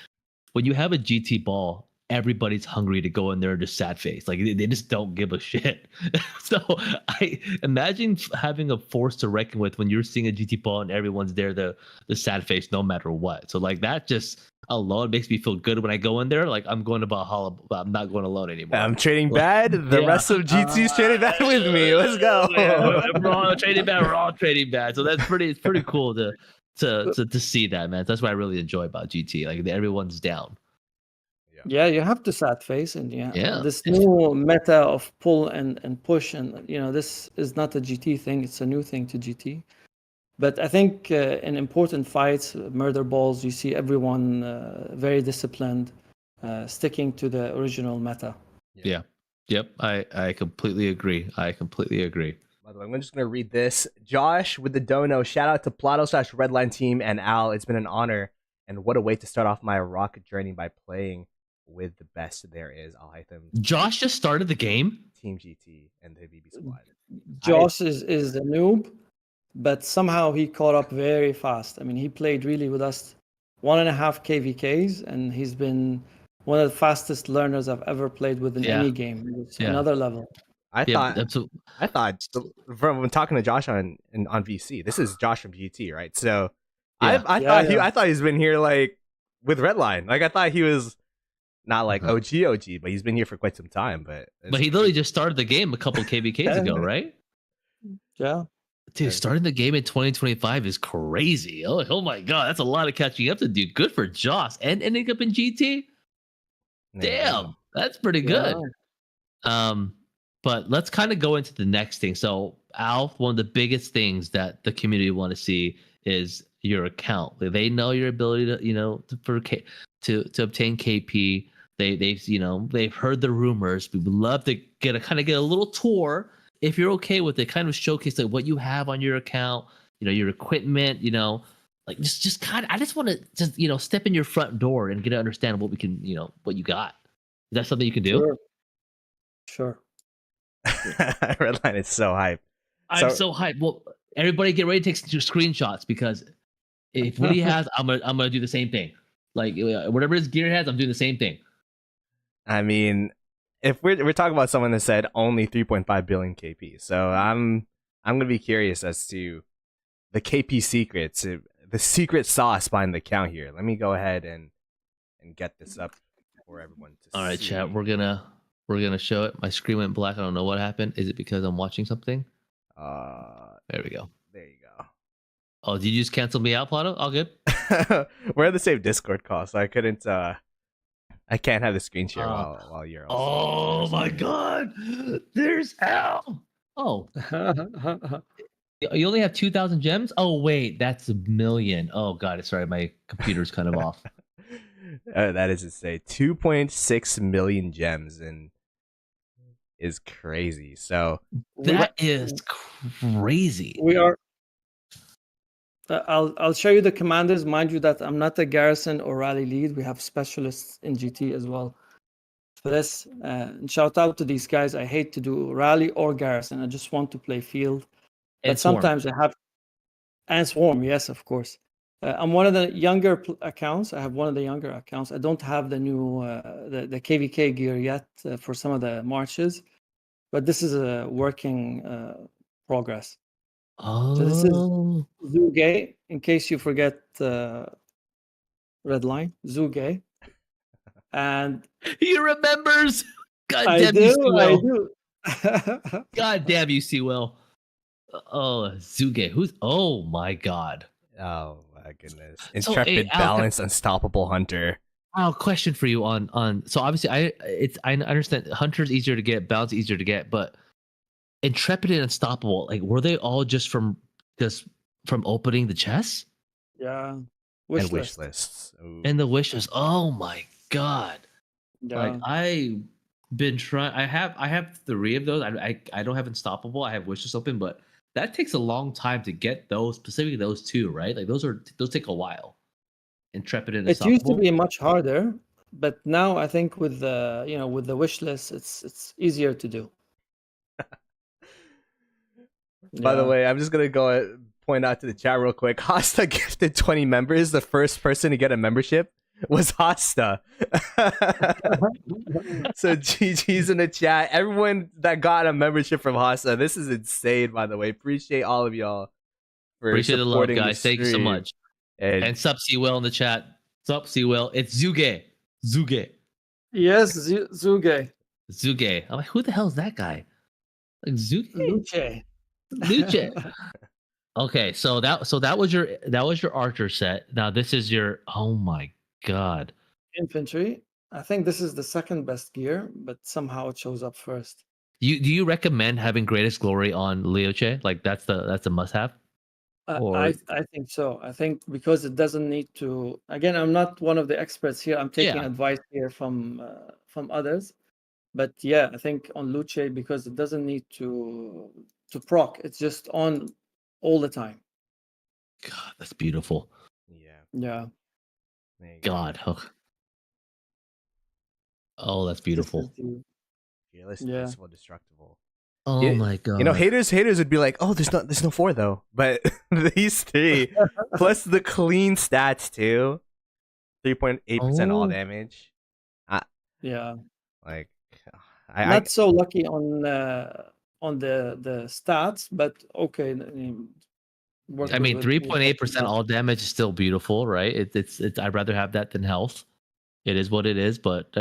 when you have a GT ball, everybody's hungry to go in there and just sad face. Like they just don't give a shit. So I imagine having a force to reckon with when you're seeing a GT ball and everyone's there, the sad face, no matter what. So like that just alone makes me feel good when I go in there. Like I'm going to Valhalla, but I'm not going alone anymore. I'm trading Like, bad. The yeah. rest of GT's trading bad with me. Let's go. Yeah, we're all trading bad. We're all trading bad. So that's it's pretty cool to see that, man. That's what I really enjoy about GT. Like everyone's down. Yeah, you have to sad face, and Yeah. this new meta of pull and push, and this is not a GT thing; it's a new thing to GT. But I think in important fights, murder balls, you see everyone very disciplined, sticking to the original meta. Yeah. Yep. I completely agree. By the way, I'm just going to read this. Josh with the dono. Shout out to Ploto/Redline team and Al. It's been an honor. And what a way to start off my rocket journey by playing with the best there is. Al Haitham. Josh just started the game. Team GT and the VB squad. Josh is a noob, but somehow he caught up very fast. I mean, he played really with us 1.5 KVKs, and he's been one of the fastest learners I've ever played with in any game. It's another level. I thought from talking to Josh on VC, this is Josh from GT, right? So I thought he's been here like with Redline. Like I thought he was not like OG, but he's been here for quite some time. But he literally just started the game a couple KVKs ago, right? Yeah. Dude, starting the game in 2025 is crazy. Oh my god, that's a lot of catching up to do. Good for Josh and ending up in GT. Damn, that's pretty good. But let's kind of go into the next thing. So, Al, one of the biggest things that the community want to see is your account. They know your ability to to obtain KP. They've heard the rumors. We would love to get a little tour, if you're okay with it, kind of showcase like what you have on your account, your equipment, like just kind of. I just want to just step in your front door and get to understand what we can, what you got. Is that something you can do? Sure. Redline is so hyped. I'm so hyped. Well, everybody get ready to take screenshots because if Woody has, I'm gonna do the same thing. Like whatever his gear has, I'm doing the same thing. I mean, if we're talking about someone that said only 3.5 billion KP, so I'm gonna be curious as to the KP secrets, the secret sauce behind the account here. Let me go ahead and get this up for everyone to see. All right, chat. We're gonna show it. My screen went black. I don't know what happened. Is it because I'm watching something? There we go. There you go. Oh, did you just cancel me out, Ploto? All good. We're in the same Discord call, so I couldn't. I can't have the screen share while you're. Oh my god! There's Al. Oh. You only have 2,000 gems? Oh wait, that's 1,000,000. Oh god, sorry, my computer's kind of off. That is to say, 2.6 million gems and is crazy. So that is crazy. We are. I'll show you the commanders. Mind you that I'm not a garrison or rally lead. We have specialists in GT as well for this. And shout out to these guys. I hate to do rally or garrison. I just want to play field. But sometimes I have. And swarm, yes, of course. I'm one of the younger accounts. I have one of the younger accounts. I don't have the new the KVK gear yet for some of the marches, but this is a working progress. Oh, so this is Zuge. In case you forget, Redline Zuge, and he remembers. God I damn do. you, Sewell. I do. God damn you, Sewell. Oh, Zuge. Who's? Oh my god. Oh my goodness! Intrepid, balanced, unstoppable hunter. Al, question for you on. So obviously, I understand Hunter's easier to get, balanced easier to get, but Intrepid and Unstoppable, like were they all just from opening the chests? Yeah, wish lists. Ooh. And the wishes. Oh my god! Yeah. Like I've been trying. I have 3 of those. I don't have Unstoppable. I have wishes open, but that takes a long time to get those, specifically those 2, right? Like those take a while. Intrepid and Unstoppable. It used to be much harder, but now I think with the with the wish list, it's easier to do. By the way, I'm just gonna go point out to the chat real quick. Hosta gifted 20 members. The first person to get a membership was Hosta. So GG's in the chat. Everyone that got a membership from Hosta. This is insane, by the way. Appreciate all of y'all for Appreciate the love, supporting guys. Thank you so much. And sup, Will in the chat. Sup, Will. It's Zuge. Yes, Zuge. I'm like, who the hell is that guy? Like Zuge. Luce. Okay, so that was your archer set. Now this is your, oh my god, infantry. I think this is the second best gear, but somehow it shows up first. Do you recommend having Greatest Glory on Leoche? Like that's a must have? I think so. I think because it doesn't need to. Again, I'm not one of the experts here. I'm taking advice here from others. But yeah, I think on Luce because it doesn't need to proc. It's just on all the time. God, that's beautiful. Yeah. God. Oh, that's beautiful. Fearless, invincible, destructible. Oh my god. You know, haters would be like, oh, there's no 4 though. But these 3 plus the clean stats too. 3.8% all damage. Yeah. Like I'm not so lucky on the stats, but okay. I mean, 3.8% all damage is still beautiful, right? It's I'd rather have that than health. It is what it is, but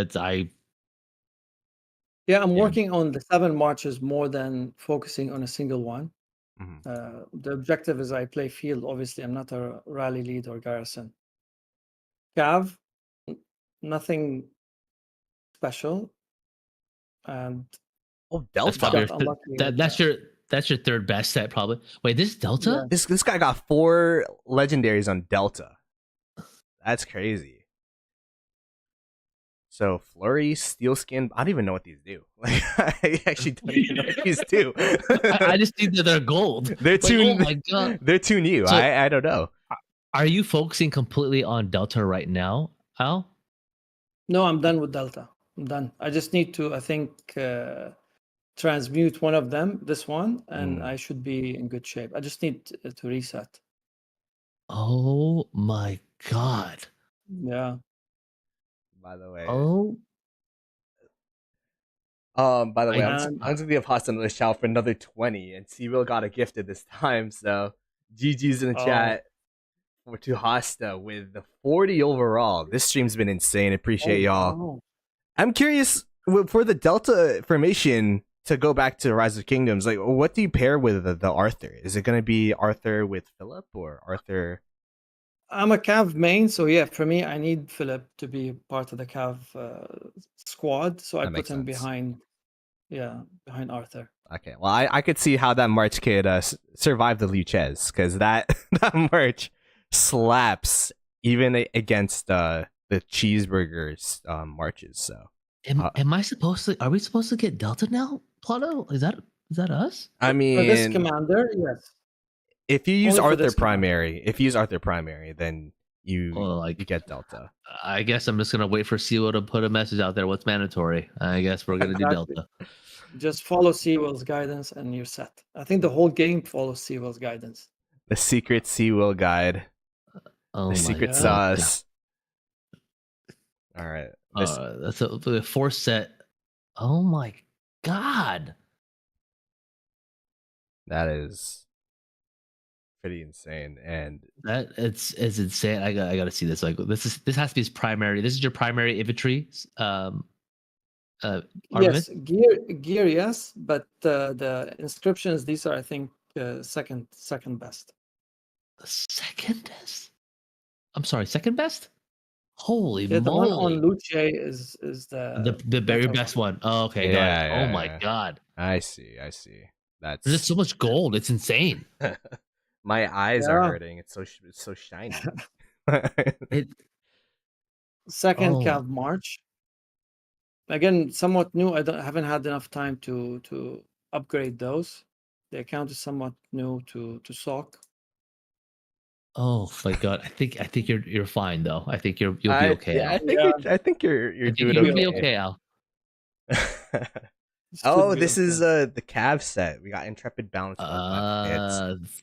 I'm working on the 7 marches more than focusing on a single one. The objective is I play field. Obviously, I'm not a rally lead or garrison. Cav, nothing special. And Delta. That's your third best set, probably. Wait, this is Delta? Yeah. This guy got 4 legendaries on Delta. That's crazy. So Flurry, Steel Skin. I don't even know what these do. Like, I actually don't even know what these do. I just think that they're gold. They're too. Oh my god, they're too new. So, I don't know. Are you focusing completely on Delta right now, Al? No, I'm done with Delta. I'm done. I just need to, I think, transmute one of them, this one, and I should be in good shape. I just need to reset. Oh my god. Yeah. By the way. Oh. By the way, I'm gonna give Haas another shout for another 20, and C-Will got a gifted this time, so GG's in the chat to Hosta with the 40 overall. This stream's been insane. Appreciate y'all. Wow. I'm curious, for the Delta formation, to go back to Rise of Kingdoms, like, what do you pair with the Arthur? Is it going to be Arthur with Philip or Arthur? I'm a Cav main, so yeah, for me, I need Philip to be part of the Cav squad, so I put him behind Arthur. Okay, well, I could see how that March could survive the Luches, because that March slaps even against the Cheeseburgers marches. So am I supposed to? Are we supposed to get Delta now, Ploto? Is that us? I mean, for this commander, yes. If you use Arthur primary, then you get Delta. I guess I'm just gonna wait for C-Will to put a message out there. What's mandatory? I guess we're gonna do Delta. Just follow C-Will's guidance and you're set. I think the whole game follows C-Will's guidance. The secret C-Will guide. The secret sauce. All right. That's a 4 set. Oh my god. That is pretty insane, and that it's insane. I gotta see this. Like this has to be his primary. This is your primary infantry. Yes, gear, yes, but the inscriptions, these are, I think, second best. The second best? I'm sorry, second best? Holy moly! The one on Luce is the very best one. Oh, okay, got it. My god! I see. That's there's so much gold. It's insane. My eyes are hurting. It's so shiny. Second Cav March. Again, somewhat new. I haven't had enough time to upgrade those. The account is somewhat new to SOC. Oh my god! I think you're fine though. I think you'll be okay. Yeah, I think you're doing okay. You'll be okay, Al. This Oh, should be this is okay. the Cav set. We got Intrepid Balance Fork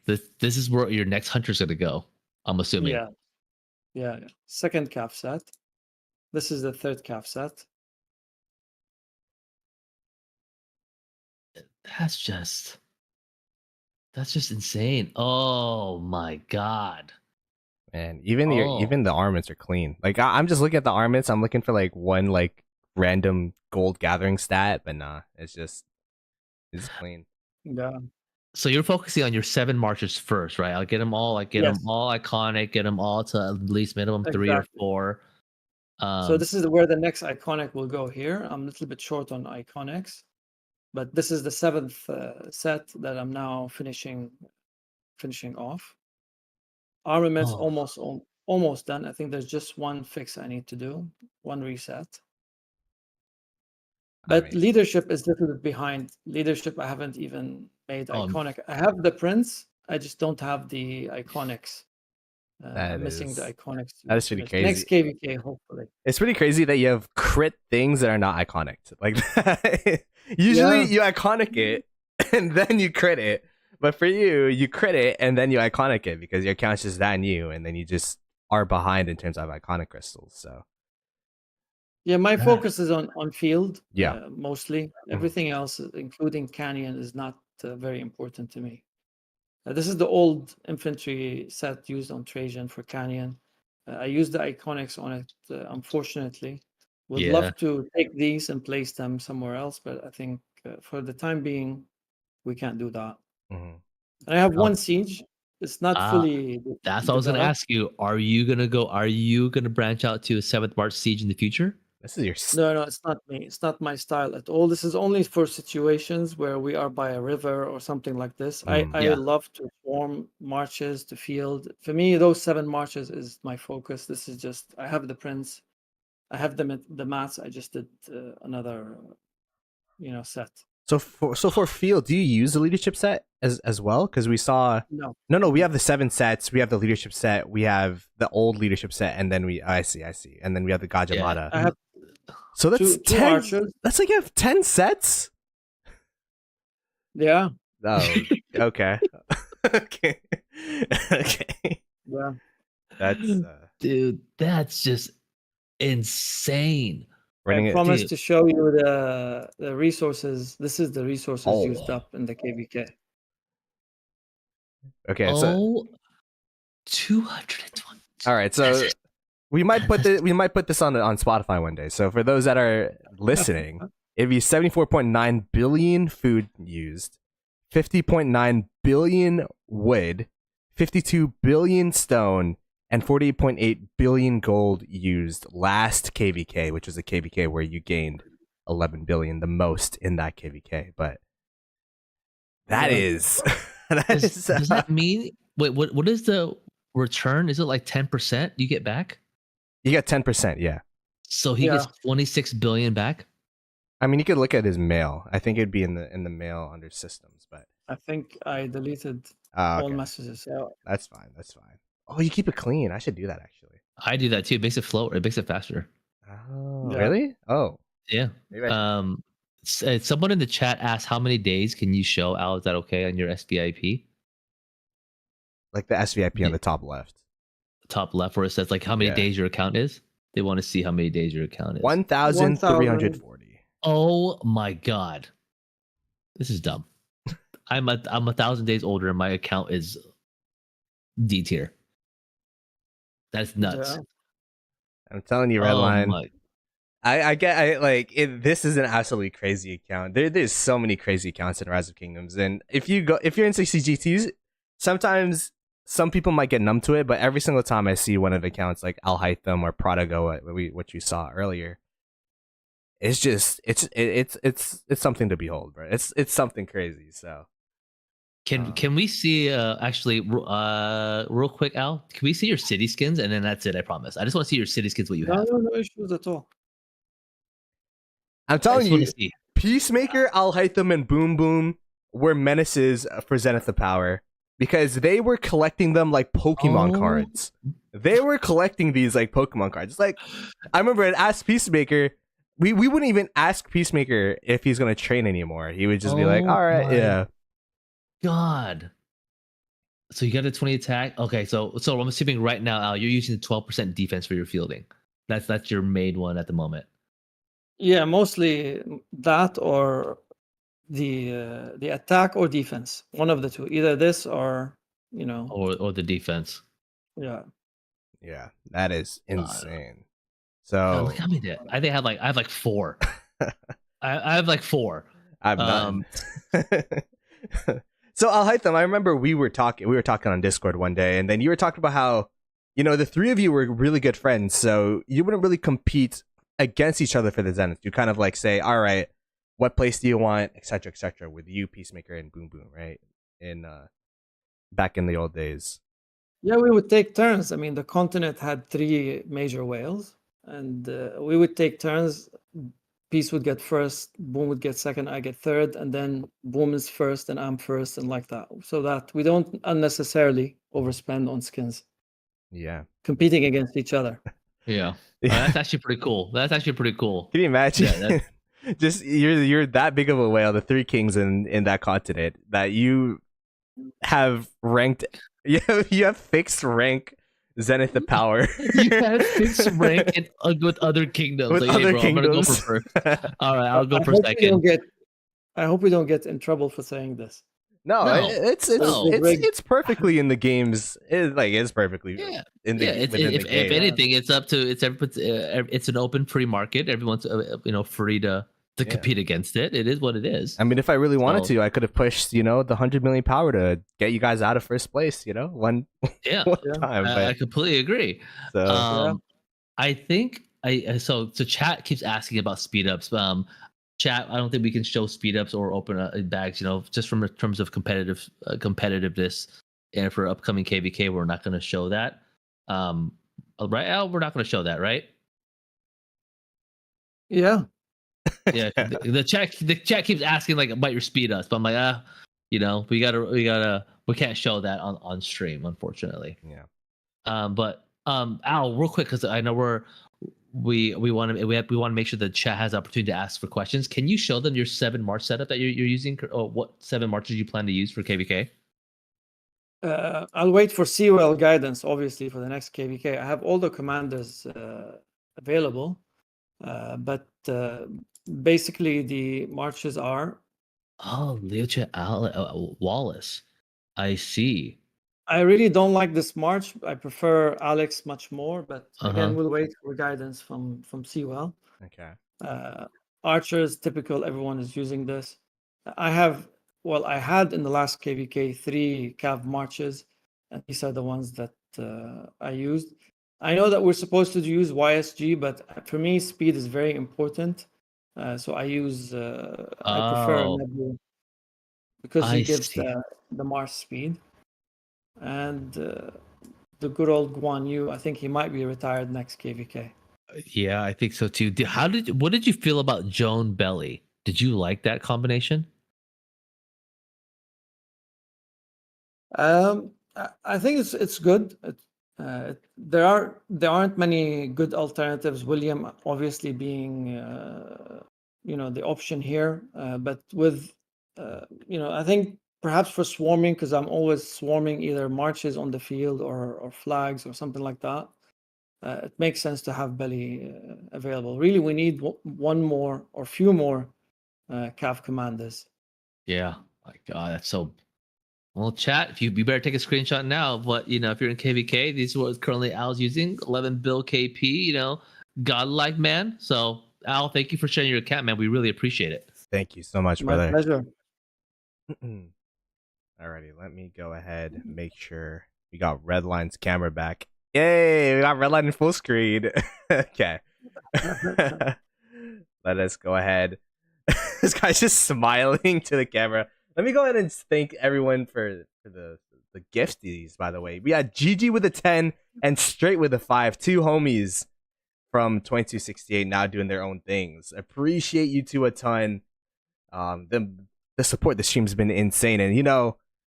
left. This is where your next hunter's gonna go. I'm assuming. Yeah. Second calf set. This is the third calf set. That's just insane. Oh my god. And even the armaments are clean. Like I'm just looking at the armaments. I'm looking for like one like random gold gathering stat, but nah, it's clean. Yeah. So you're focusing on your 7 marches first, right? I'll get them all. I get Yes. them all iconic. Get them all to at least minimum 3 or Exactly. 4. So this is where the next iconic will go here. I'm a little bit short on iconics, but this is the 7th set that I'm now finishing off. Armaments almost done. I think there's just one fix I need to do, one reset. But leadership is a little bit behind. Leadership, I haven't even made iconic. I have the prints. I just don't have the iconics. I'm missing the iconics. That is pretty crazy. Next KVK, hopefully. It's pretty crazy that you have crit things that are not iconic. Like usually you iconic it and then you crit it. But for you crit it and then you iconic it because your account's just that new and then you just are behind in terms of iconic crystals. So yeah, my focus is on field. Yeah, mostly. Everything else, including Canyon, is not very important to me. This is the old infantry set used on Trajan for Canyon. I used the iconics on it, unfortunately. Would love to take these and place them somewhere else, but I think for the time being, we can't do that. And I have one siege. It's not fully. That's what I was going to ask you. Are you going to branch out to a 7th March siege in the future? This is your No, it's not me. It's not my style at all. This is only for situations where we are by a river or something like this. I love to form marches to field. For me, those 7 marches is my focus. This is just I have the prints, I have the mats. I just did another, set. So for field, do you use the leadership set as well? Because we saw no. We have the 7 sets. We have the leadership set. We have the old leadership set, and then I see, and then we have the Gajamata. I have. So that's two 10. archers. That's like you have 10 sets. Yeah. Oh, okay. Okay. Yeah. That's dude. That's just insane. I promise to show you the resources. This is the resources used up in the KVK. Okay, so 220. All right, so we might put this on Spotify one day. So for those that are listening, it'd be 74.9 billion food used, 50.9 billion wood, 52 billion stone, and 48.8 billion gold used last KVK, which was a KVK where you gained 11 billion, the most in that KVK. But that is does that mean what is the return? Is it like 10% you get back? You get 10%, yeah. So he gets 26 billion back? I mean, you could look at his mail. I think it'd be in the mail under systems, but I think I deleted all messages. So. That's fine. Oh, you keep it clean. I should do that actually. I do that too. It makes it flow. It makes it faster. Oh, really? Oh, yeah. Someone in the chat asked, how many days can you show? Al, is that okay on your SVIP? Like the SVIP on the top left. Top left, where it says like how many days your account is. They want to see how many days your account is. 1,340. Oh my god, this is dumb. I'm 1,000 days older, and my account is D tier. That's nuts. Yeah. I'm telling you, Redline. This is an absolutely crazy account. There's so many crazy accounts in Rise of Kingdoms, and if you're in CGTs, sometimes some people might get numb to it, but every single time I see one of the accounts like Al Haitham or Prodigo, what you saw earlier, it's just it's something to behold, bro. It's something crazy. So can we see actually real quick, Al? Can we see your city skins and then that's it? I promise. I just want to see your city skins. What you have? No issues at all. I'm telling you, Peacemaker, Al Haitham, and Boom Boom were menaces for Zenith of Power. Because they were collecting them like Pokemon cards. They were collecting these like Pokemon cards. It's like, I remember at Ask Peacemaker, we wouldn't even ask Peacemaker if he's gonna train anymore. He would just be like, Oh all right, my yeah. God. So you got a 20 attack. Okay, so I'm assuming right now, Al, you're using the 12% defense for your fielding. That's your main one at the moment. Yeah, mostly that or the attack or defense. One of the two. Either this or or the defense. Yeah. Yeah, that is insane. God, So look how many. I think I have like 4. I have like 4. I'm none. So I'll hide them. I remember we were talking on Discord one day, and then you were talking about how, the 3 of you were really good friends, so you wouldn't really compete against each other for the Zenith. You kind of like say, all right, what place do you want, etc., with you, Peacemaker, and Boom Boom, right? In back in the old days. Yeah, we would take turns. I mean, the continent had 3 major whales, and we would take turns. Peace would get first, Boom would get second, I get third, and then Boom is first and I'm first, and like that. So that we don't unnecessarily overspend on skins. Yeah. Competing against each other. Yeah. That's actually pretty cool. Can you imagine? Yeah, just you're that big of a whale, the 3 kings in that continent, that you have ranked. You have fixed rank Zenith of power. You have fixed rank with other kingdoms. With like, other hey, bro, kingdoms. I'm gonna go for first. All right, I'll go for second. I hope we don't get in trouble for saying this. No. It's perfectly in the games. It's perfectly in the game. If anything, it's an open free market. Everyone's free to compete against it. It is what it is. I mean, if I really wanted to, I could have pushed the 100 million power to get you guys out of first place. One time. I completely agree. So I think so chat keeps asking about speed ups. Chat, I don't think we can show speed ups or open bags, just from terms of competitiveness, and for upcoming KVK, we're not going to show that. Right, Al? We're not going to show that, right? Yeah. Yeah. The chat keeps asking about your speed ups, but I'm like, we can't show that on stream, unfortunately. Yeah. But Al, real quick, because I know we want to make sure the chat has the opportunity to ask for questions. Can you show them your 7 March setup that you're using, or what 7 Marches you plan to use for KVK? I'll wait for COL guidance, obviously, for the next KVK. I have all the commanders available, but basically the marches are. Oh, Leocha Wallace. I see. I really don't like this march. I prefer Alex much more, but again, we'll wait for guidance from COL. Okay. Archers, typical. Everyone is using this. I had in the last KVK 3 Cav marches, and these are the ones that I used. I know that we're supposed to use YSG, but for me, speed is very important. So I use. I prefer Nebu because he gives the march speed. And the good old Guan Yu, I think he might be retired next KVK. Yeah, I think so too. What did you feel about Joan Belly? Did you like that combination? I think it's good. There aren't many good alternatives. William obviously being the option here, but with I think. Perhaps for swarming, because I'm always swarming either marches on the field or flags or something like that. It makes sense to have Belly available. Really, we need one more or few more CAF commanders. Yeah, my God, that's so. Well, chat, you better take a screenshot now. But if you're in KVK, these are what currently Al's using. 11 bill KP. Godlike man. So Al, thank you for sharing your account, man. We really appreciate it. Thank you so much, brother. My pleasure. Alrighty, let me go ahead and make sure we got Redline's camera back. Yay, we got Redline in full screen. Okay. Let us go ahead. This guy's just smiling to the camera. Let me go ahead and thank everyone for the gifties, by the way. We had GG with a 10 and Straight with a 5. 2 homies from 2268 now doing their own things. Appreciate you two a ton. The support the stream's been insane. And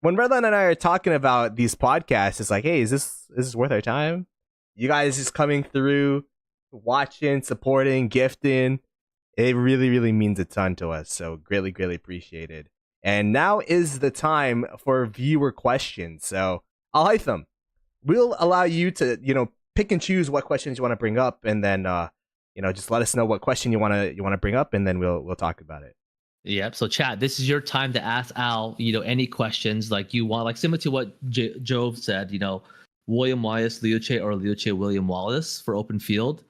when Redline and I are talking about these podcasts, it's like, hey, is this worth our time? You guys just coming through, watching, supporting, gifting. It really, really means a ton to us. So greatly, greatly appreciated. And now is the time for viewer questions. So Al Haitham, we'll allow you to, pick and choose what questions you want to bring up, and then just let us know what question you wanna bring up, and then we'll talk about it. Yep. So, chat, this is your time to ask Al, any questions like you want, like similar to what Jove said, William Wallace, Leoche, or Leoche, William Wallace for open field.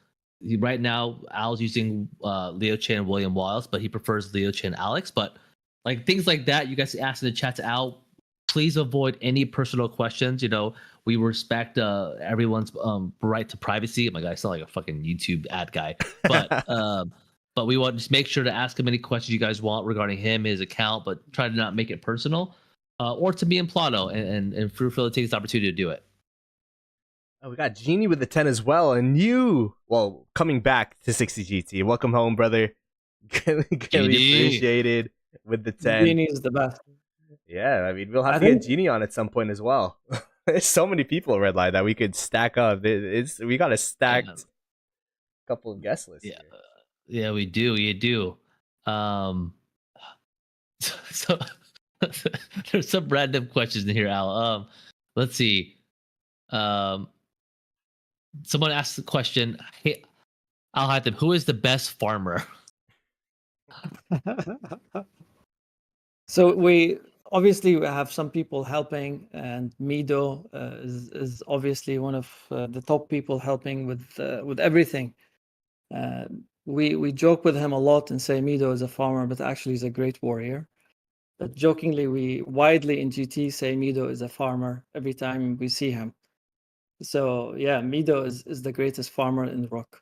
Right now, Al's using Leoche and William Wallace, but he prefers Leoche and Alex. But like things like that, you guys ask in the chat to Al. Please avoid any personal questions. We respect everyone's right to privacy. Oh my God, I sound like a fucking YouTube ad guy. But we want to just make sure to ask him any questions you guys want regarding him, his account, but try to not make it personal, or to me and Ploto, and Fruitful takes this opportunity to do it. Oh, we got Genie with the 10 as well, and you, coming back to 60 GT. Welcome home, brother. Really appreciated with the 10. Genie is the best. Yeah, I mean, we'll have to get Genie on at some point as well. There's so many people at Red Line that we could stack up. We got a stacked couple of guest lists. Yeah. Here. Yeah, we do. You do. So there's some random questions in here, Al. Let's see. Someone asked the question, hey, Al Haitham, who is the best farmer? So we obviously have some people helping, and Mido is obviously one of the top people helping with everything. We joke with him a lot and say Mido is a farmer, but actually he's a great warrior. But jokingly, we widely in GT say Mido is a farmer every time we see him. So yeah, Mido is the greatest farmer in the Rook.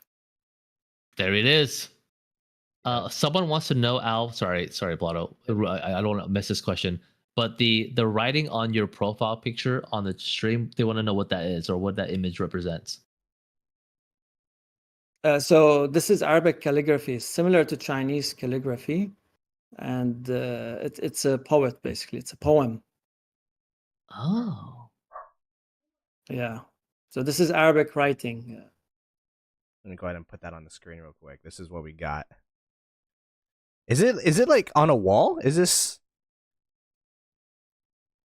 There it is. Someone wants to know, Al. Sorry, Ploto. I don't want to miss this question. But the writing on your profile picture on the stream, they want to know what that is or what that image represents. So this is Arabic calligraphy, similar to Chinese calligraphy, and it's a poet basically. It's a poem. Oh. Yeah. So this is Arabic writing. Let me go ahead and put that on the screen real quick. This is what we got. Is it like on a wall? Is this?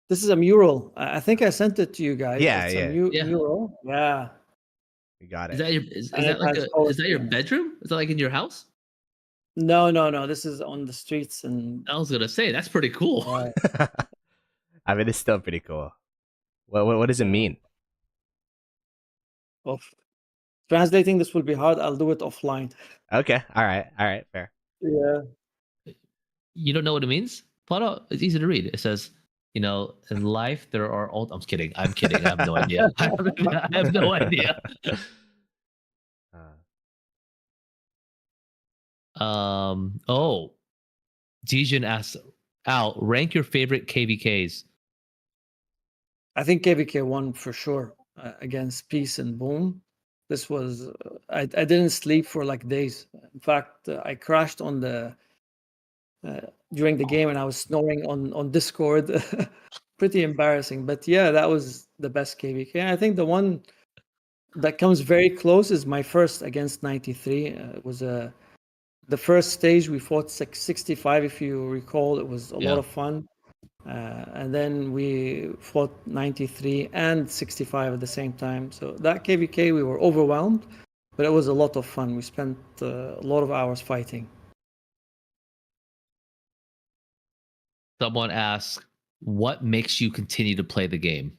This is a mural. I think I sent it to you guys. Yeah, it's yeah. A mural. Yeah. We got it. Is that your bedroom? Is that like in your house? No. This is on the streets, and I was gonna say that's pretty cool. I mean, it's still pretty cool. What does it mean? Well, translating this will be hard. I'll do it offline. Okay. All right. Fair. Yeah. You don't know what it means? Ploto, it's easy to read. It says, in life there are all. I'm kidding. I have no idea. I have no idea. Dijin asks, Al, rank your favorite KVKs. I think KVK won for sure against Peace and Boom. This was I didn't sleep for like days. In fact, I crashed on the during the game, and I was snoring on Discord. Pretty embarrassing, but yeah, that was the best KVK. I think the one that comes very close is my first against 93. It was the first stage we fought 65, if you recall. It was a lot of fun. And then we fought 93 and 65 at the same time. So that KVK, we were overwhelmed, but it was a lot of fun. We spent a lot of hours fighting. Someone asks, what makes you continue to play the game?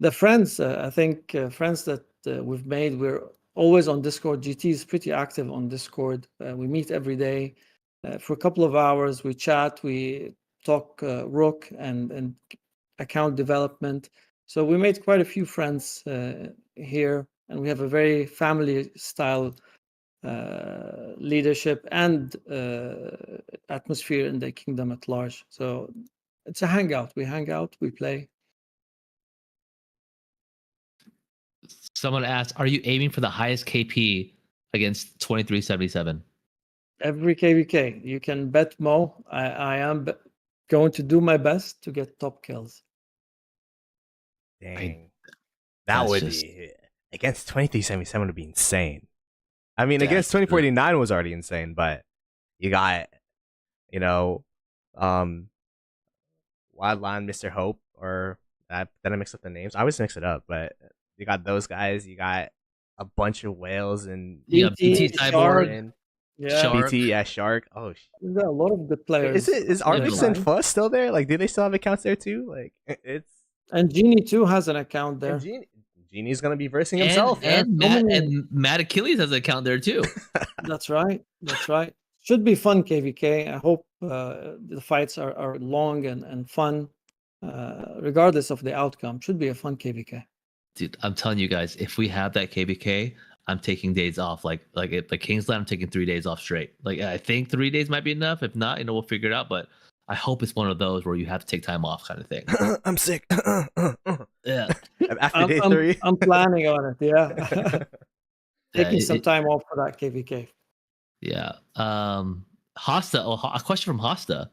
The friends, I think friends that we've made, we're always on Discord. GT is pretty active on Discord. We meet every day for a couple of hours. We chat, we talk Rook and account development. So we made quite a few friends here, and we have a very family style leadership and atmosphere in the kingdom at large. So it's a hangout. We hang out, we play. Someone asked, are you aiming for the highest KP against 2377? Every KVK. You can bet Mo. I am going to do my best to get top kills. Dang. That would be against 2377 would be insane. I mean, That's against 2049 was already insane, but you got, you know, um, Wildland, Mr. Hope, or that. Then I mix up the names. I always mix it up, but you got those guys. You got a bunch of whales and yeah, BT, BT Cyborg, Shark. and Yeah, Shark. BT, yeah, Shark. Oh, there's a lot of good players. is Yeah, Arvix and Fuss still there? Like, do they still have accounts there too? Like, it's And Genie too has an account and there. Genie's gonna be versing and himself. Yeah, and so Matt many- and Matt Achilles has an account there too. That's right. That's right. Should be fun, KVK. I hope the fights are long and fun, regardless of the outcome. Should be a fun KVK. Dude, I'm telling you guys, if we have that KVK, I'm taking days off. Like if the Kingsland, I'm taking 3 days off straight. Like I think 3 days might be enough. If not, we'll figure it out. But I hope it's one of those where you have to take time off, kind of thing. I'm sick. Yeah, After day 3, I'm planning on it. Yeah, Yeah, taking some time off for that KVK. yeah. Hosta. Oh, a question from Hosta.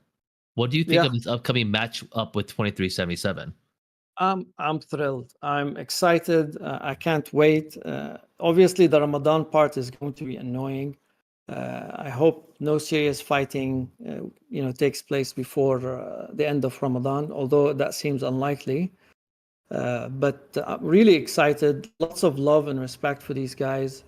What do you think Yeah. of this upcoming match up with 2377? I'm thrilled. I'm excited. I can't wait. Obviously, the Ramadan part is going to be annoying. I hope no serious fighting, takes place before the end of Ramadan, although that seems unlikely. But I'm really excited. Lots of love and respect for these guys.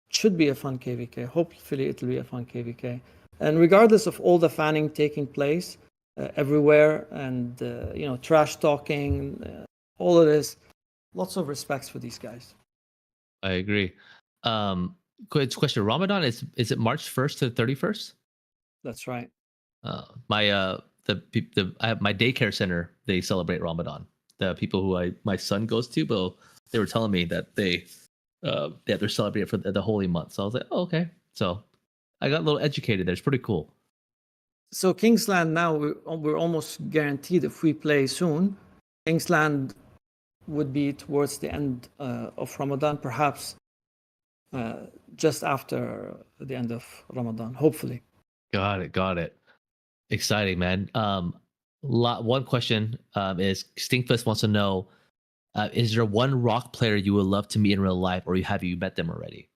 Should be a fun KVK. Hopefully, it'll be a fun KVK. And regardless of all the fanning taking place everywhere, and trash talking, all of this, lots of respects for these guys. I agree. Good question. Ramadan is it March 1st to 31st? That's right. I have my daycare center. They celebrate Ramadan. The people who my son goes to, but they were telling me that they're celebrating for the holy month. So I was like, oh, okay. So I got a little educated there. It's pretty cool. So Kingsland now, we're almost guaranteed if we play soon, Kingsland would be towards the end of Ramadan, perhaps just after the end of Ramadan, hopefully. Got it. Exciting, man. One question is Stinkfist wants to know: is there one rock player you would love to meet in real life, or have you met them already?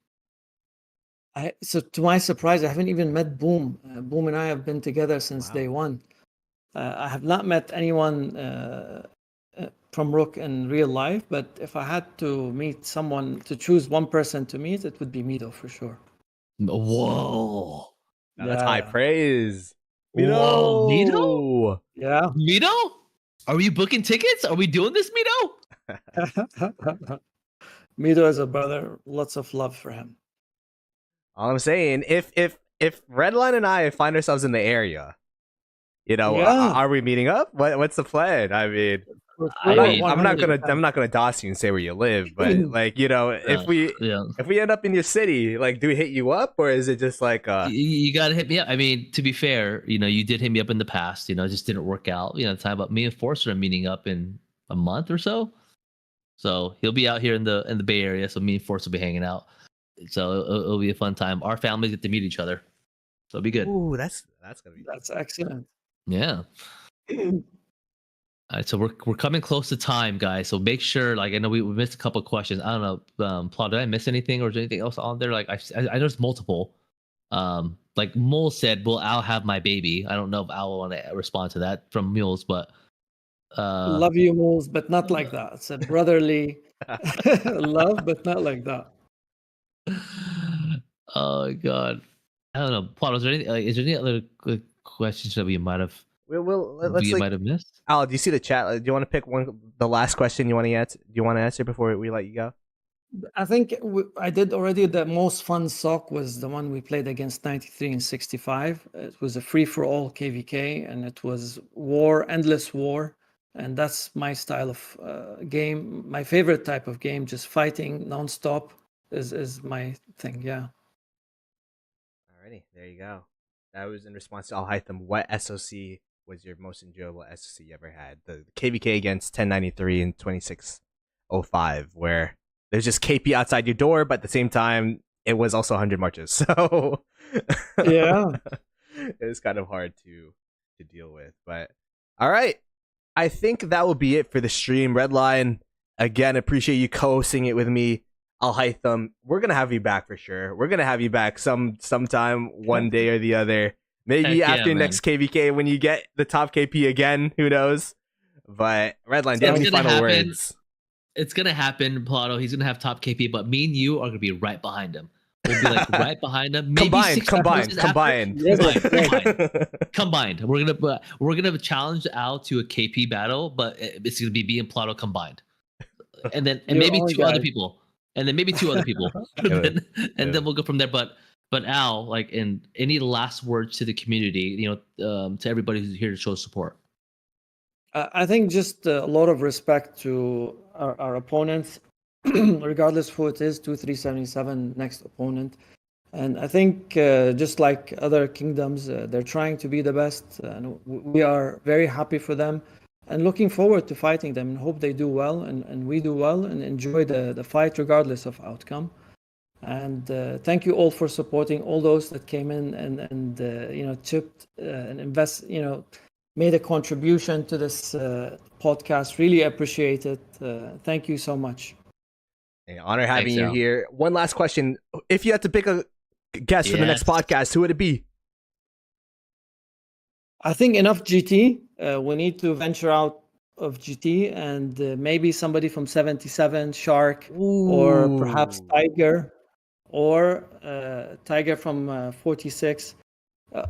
So to my surprise, I haven't even met Boom. Boom and I have been together since day one. I have not met anyone from Rook in real life, but if I had to meet someone, to choose one person to meet, it would be Mido for sure. Whoa. That's high praise. Whoa, Mido? Yeah. Mido? Are we booking tickets? Are we doing this, Mido? Mido is a brother. Lots of love for him. All I'm saying, if Redline and I find ourselves in the area, are we meeting up? What's the plan? I mean, I'm not gonna DOS you and say where you live, but if we end up in your city, like, do we hit you up, or is it just like you gotta hit me up? I mean, to be fair, you did hit me up in the past. It just didn't work out. Time, but me and Forster are meeting up in a month or so. So he'll be out here in the Bay Area. So me and Forster will be hanging out. So it'll be a fun time. Our families get to meet each other, so it'll be good. Ooh, that's excellent. Yeah. All right, so we're coming close to time, guys. So make sure, I know we missed a couple of questions. I don't know, Ploto, did I miss anything, or is there anything else on there? I noticed multiple. Like Mole said, "Will Al have my baby?" I don't know if Al will want to respond to that from Mules, but love you, Moles, but not like that. It's a brotherly love, but not like that. Oh God, I don't know. Plot, is there any other questions that we might have missed? Al, do you see the chat? Do you want to pick the last question you want to answer? Do you want to answer before we let you go? I think I did already. The most fun sock was the one we played against 93 and 65. It was a free-for-all KVK, and it was endless war. And that's my style of game. My favorite type of game, just fighting nonstop, is my thing. Yeah. Alrighty, there you go. That was in response to Al Haitham. What SOC was your most enjoyable SOC you ever had? The KVK against 1093 and 2605, where there's just KP outside your door, but at the same time, it was also 100 marches. So yeah, it was kind of hard to deal with. But all right, I think that will be it for the stream. Redline, again, appreciate you co-hosting it with me. Al Haitham, we're gonna have you back for sure. We're gonna have you back sometime, one day or the other. Maybe Heck after yeah, next KVK when you get the top KP again. Who knows? But Redline, do you have any final words? It's gonna happen, Ploto. He's gonna have top KP, but me and you are gonna be right behind him. We'll be like right behind him. Maybe Combined. We're gonna challenge Al to a KP battle, but it's gonna be me and Ploto combined, and maybe two other people, and then we'll go from there. But Al, like, in any last words to the community, to everybody who's here to show support. I think just a lot of respect to our opponents, regardless who it is, 2377 next opponent. And I think just like other kingdoms, they're trying to be the best. And we are very happy for them and looking forward to fighting them and hope they do well and we do well and enjoy the fight regardless of outcome. And thank you all for supporting all those that came in and chipped and made a contribution to this podcast. Really appreciate it. Thank you so much. Hey, honor having you here. One last question. If you had to pick a guest for the next podcast, who would it be? I think enough GT. We need to venture out of GT and maybe somebody from 77, Shark, or perhaps Tiger, or Tiger from 46.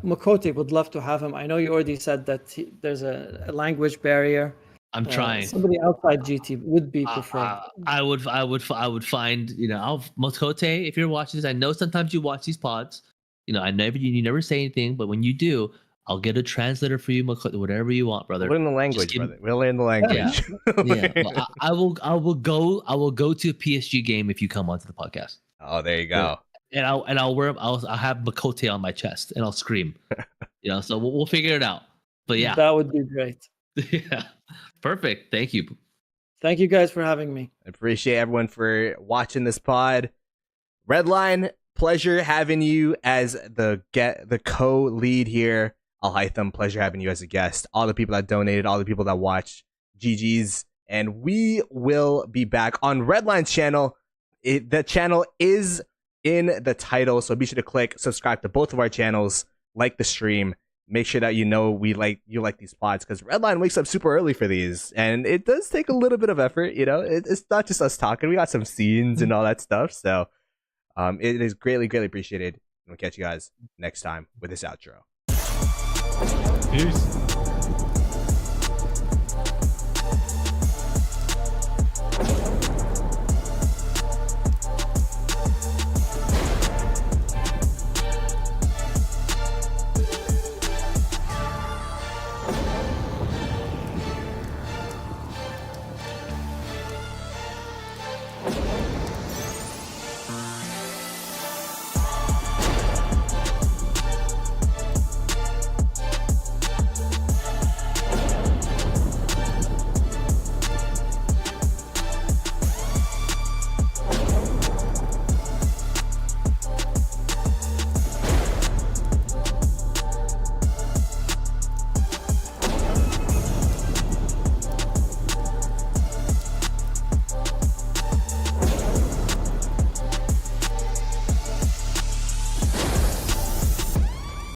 Makote would love to have him. I know you already said that there's a language barrier. I'm trying. Somebody outside GT would be preferred. I would find, Makote, if you're watching this, I know sometimes you watch these pods. You never say anything, but when you do, I'll get a translator for you, Makote, whatever you want, brother. Learn the language, brother. We'll learn the language. Yeah. Well, I will go to a PSG game if you come onto the podcast. Oh, there you go. And I'll have Makote on my chest and I'll scream. So we'll figure it out. But yeah, that would be great. Yeah, perfect. Thank you guys for having me. I appreciate everyone for watching this pod. Redline, pleasure having you as the co-lead here. Al Haitham, pleasure having you as a guest. All the people that donated, all the people that watched, GG's. And we will be back on Redline's channel. The channel is in the title, so be sure to click subscribe to both of our channels, like the stream, make sure that you like these pods, because Redline wakes up super early for these, and it does take a little bit of effort. It's not just us talking, we got some scenes and all that stuff, so it is greatly appreciated. We'll catch you guys next time with this outro. Peace.